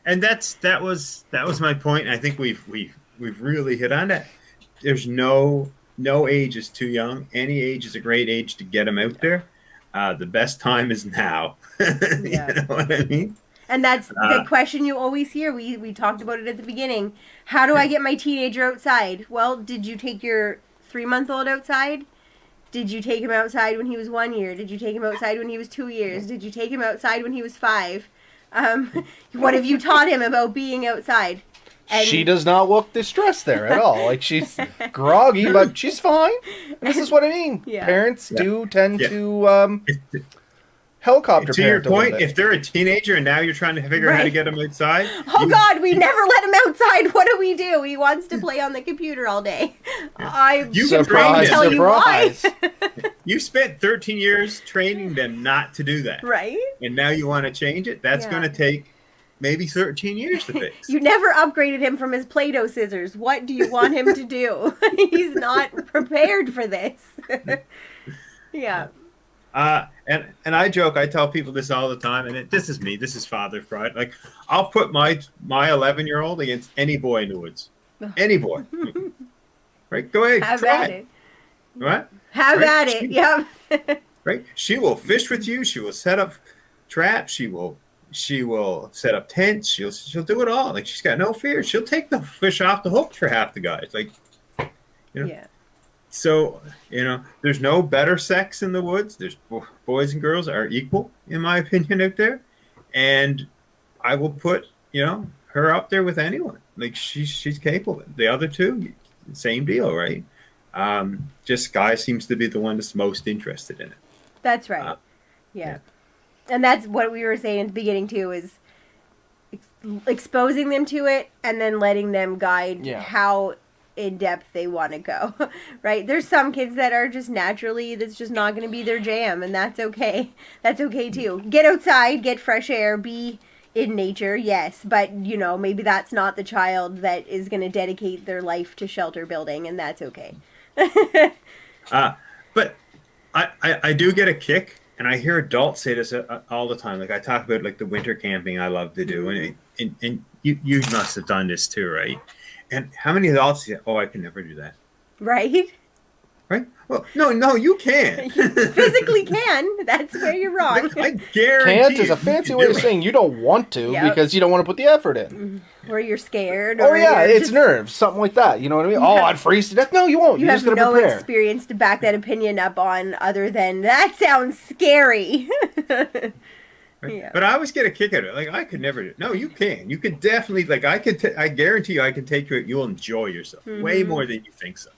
Speaker 4: and that was my point. I think we've really hit on that. There's no age is too young. Any age is a great age to get them out there. The best time is now. You know what I mean?
Speaker 3: And that's the question you always hear. We talked about it at the beginning. How do I get my teenager outside? Well, did you take your 3-month-old outside? Did you take him outside when he was 1 year? Did you take him outside when he was 2 years? Did you take him outside when he was 5? What have you taught him about being outside? And
Speaker 2: she does not look distressed there at all. Like, she's groggy, but she's fine. And this is what I mean.
Speaker 3: Yeah.
Speaker 2: Parents do tend to helicopter
Speaker 4: to your
Speaker 2: parent a little
Speaker 4: point,
Speaker 2: bit.
Speaker 4: if they're a teenager and now you're trying to figure out how to get them outside.
Speaker 3: Oh God, we never let him outside. What do? He wants to play on the computer all day. I
Speaker 4: You
Speaker 3: can
Speaker 2: surprise,
Speaker 3: tell you why.
Speaker 2: surprise.
Speaker 4: You spent 13 years training them not to do that.
Speaker 3: Right?
Speaker 4: And now you want to change it? That's
Speaker 3: Yeah.
Speaker 4: going to take maybe 13 years to fix.
Speaker 3: You never upgraded him from his Play-Doh scissors. What do you want him to do? He's not prepared for this. Yeah.
Speaker 4: And I joke, I tell people this all the time, and this is me, this is father pride. Like, I'll put my 11-year-old against any boy in the woods. Any boy. Right? Go ahead,
Speaker 3: Have
Speaker 4: try
Speaker 3: at
Speaker 4: it.
Speaker 3: it.
Speaker 4: What?
Speaker 3: Have
Speaker 4: Right?
Speaker 3: at it. Yep.
Speaker 4: Right? She will fish with you. She will set up traps. She will set up tents. She'll do it all. Like, she's got no fear. She'll take the fish off the hook for half the guys. Like, you know.
Speaker 3: Yeah.
Speaker 4: So, there's no better sex in the woods. There's boys and girls are equal, in my opinion, out there. And I will put, her up there with anyone. Like, she's capable. The other two, same deal, right? Just Guy seems to be the one that's most interested in it.
Speaker 3: That's right. Yeah. And that's what we were saying at the beginning, too, is exposing them to it and then letting them guide how in depth they want to go. Right? There's some kids that are just naturally, that's just not going to be their jam, and that's okay. That's okay, too. Get outside, get fresh air, be in nature, yes, but, maybe that's not the child that is going to dedicate their life to shelter building, and that's okay.
Speaker 4: But I do get a kick, and I hear adults say this all the time. Like, I talk about, like, the winter camping I love to do, and you must have done this too, right? And how many adults say, "Oh, I can never do that."
Speaker 3: Right?
Speaker 4: Right? Well, no, you can.
Speaker 3: You physically can. That's where you're wrong.
Speaker 4: I guarantee.
Speaker 2: Can't is a fancy way of saying you don't want to because you don't want to put the effort in.
Speaker 3: Or you're scared.
Speaker 2: Oh
Speaker 3: or
Speaker 2: yeah,
Speaker 3: you're
Speaker 2: it's
Speaker 3: just,
Speaker 2: nerves, something like that. You know what I mean? Oh, I'd freeze to death. No, you won't.
Speaker 3: You
Speaker 2: You're
Speaker 3: have
Speaker 2: just gonna
Speaker 3: no
Speaker 2: prepare.
Speaker 3: experience to back that opinion up on other than, that sounds scary. Yeah.
Speaker 4: But I always get a kick out of it. Like, I could never do it. No, you can. You can definitely, like, I guarantee you I can take you, you'll enjoy yourself way more than you think so.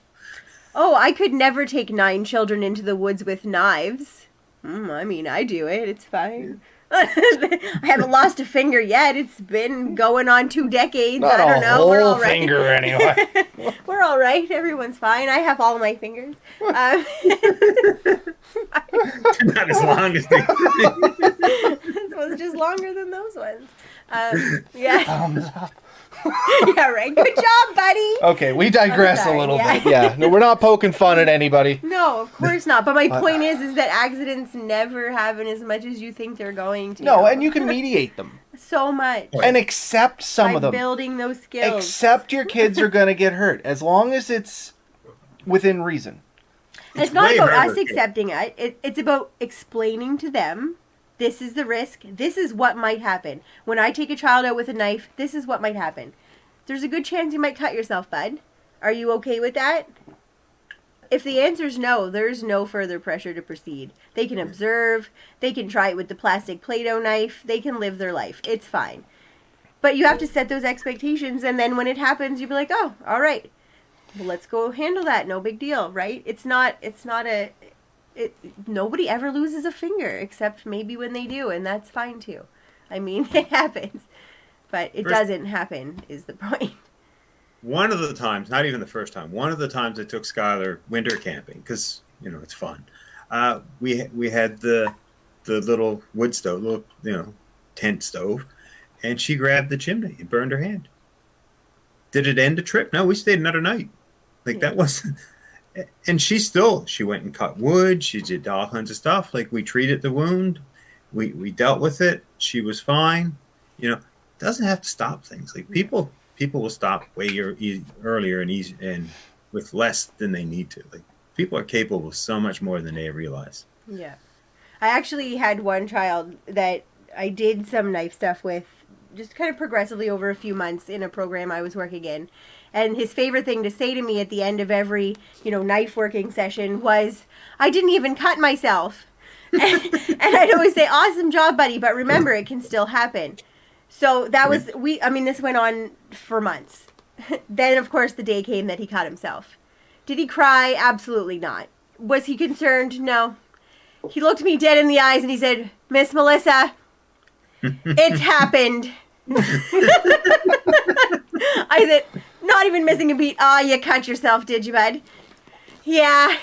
Speaker 3: Oh, I could never take 9 children into the woods with knives. I mean, I do it. It's fine. I haven't lost a finger yet. It's been going on 2 decades.
Speaker 2: Not
Speaker 3: I don't know.
Speaker 2: a
Speaker 3: We're
Speaker 2: whole
Speaker 3: all right.
Speaker 2: finger anyway.
Speaker 3: We're all right. Everyone's fine. I have all my fingers.
Speaker 4: Not as long as they.
Speaker 3: This one's just longer than those ones. Yeah.
Speaker 2: Thumbs up.
Speaker 3: Yeah, right. Good job, buddy.
Speaker 2: Okay, we digress
Speaker 3: sorry,
Speaker 2: a little
Speaker 3: yeah.
Speaker 2: bit. Yeah, no, we're not poking fun at anybody.
Speaker 3: No, of course not. But my point is that accidents never happen as much as you think they're going to.
Speaker 2: No, and you can mediate them
Speaker 3: so much.
Speaker 2: and accept some
Speaker 3: By
Speaker 2: of them.
Speaker 3: building those skills.
Speaker 2: Accept your kids are gonna get hurt as long as it's within reason.
Speaker 3: And it's not
Speaker 4: way
Speaker 3: about
Speaker 4: harder
Speaker 3: us
Speaker 4: to-
Speaker 3: accepting it. It's about explaining to them, this is the risk. This is what might happen. When I take a child out with a knife, this is what might happen. There's a good chance you might cut yourself, bud. Are you okay with that? If the answer is no, there's no further pressure to proceed. They can observe. They can try it with the plastic Play-Doh knife. They can live their life. It's fine. But you have to set those expectations, and then when it happens, you'll be like, oh, all right. Well, let's go handle that. No big deal, right? Nobody ever loses a finger, except maybe when they do, and that's fine too. I mean, it happens. But it doesn't happen, is the point.
Speaker 4: One of the times, not even the first time, one of the times I took Skylar winter camping, because, it's fun. We had the little wood stove, little, tent stove, and she grabbed the chimney and burned her hand. Did it end the trip? No, we stayed another night. Like, that wasn't... And she went and cut wood. She did all kinds of stuff. Like, we treated the wound. We dealt with it. She was fine. Doesn't have to stop things. Like, people will stop way earlier and with less than they need to. Like, people are capable of so much more than they realize.
Speaker 3: Yeah. I actually had one child that I did some knife stuff with just kind of progressively over a few months in a program I was working in. And his favorite thing to say to me at the end of every, knife working session was, "I didn't even cut myself." and I'd always say, "Awesome job, buddy, but remember, it can still happen." So that was, this went on for months. Then, of course, the day came that he cut himself. Did he cry? Absolutely not. Was he concerned? No. He looked me dead in the eyes and he said, "Miss Melissa, it's happened." I said, not even missing a beat, "Oh, you cut yourself, did you, bud?" "Yeah.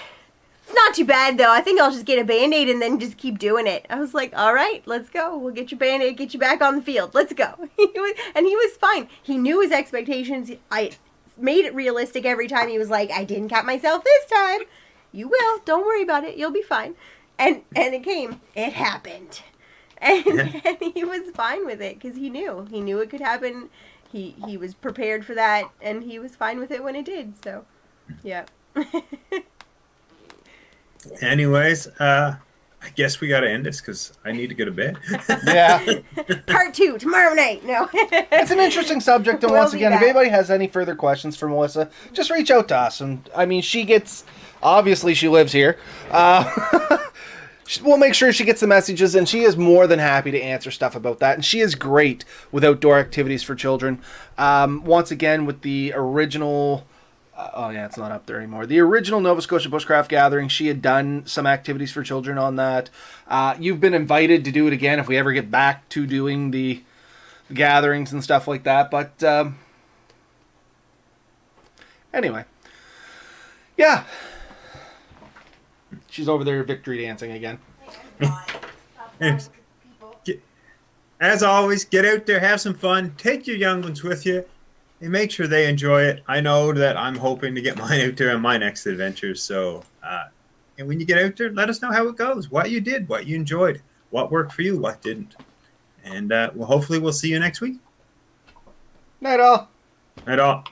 Speaker 3: It's not too bad, though. I think I'll just get a Band-Aid and then just keep doing it." I was like, "All right, let's go. We'll get your Band-Aid, get you back on the field. Let's go." And he was fine. He knew his expectations. I made it realistic every time. He was like, "I didn't cut myself this time." "You will. Don't worry about it. You'll be fine." And it came. It happened. And he was fine with it because he knew. He knew it could happen. He was prepared for that, and he was fine with it when it did. So, yeah.
Speaker 4: Anyways, I guess we got to end this because I need to go to bed.
Speaker 2: Yeah.
Speaker 3: Part 2 tomorrow night. No.
Speaker 2: It's an interesting subject, and
Speaker 3: We'll
Speaker 2: once
Speaker 3: be
Speaker 2: again, if
Speaker 3: back.
Speaker 2: anybody has any further questions for Melissa, just reach out to us. And obviously she lives here. We'll make sure she gets the messages, and she is more than happy to answer stuff about that. And she is great with outdoor activities for children. Once again, with the original... it's not up there anymore. The original Nova Scotia Bushcraft Gathering, she had done some activities for children on that. You've been invited to do it again if we ever get back to doing the gatherings and stuff like that. But anyway, yeah. She's over there victory dancing again.
Speaker 4: As always, get out there, have some fun, take your young ones with you, and make sure they enjoy it. I know that I'm hoping to get mine out there on my next adventure. So, and when you get out there, let us know how it goes, what you did, what you enjoyed, what worked for you, what didn't. And hopefully we'll see you next week.
Speaker 2: Night all.
Speaker 4: Night all.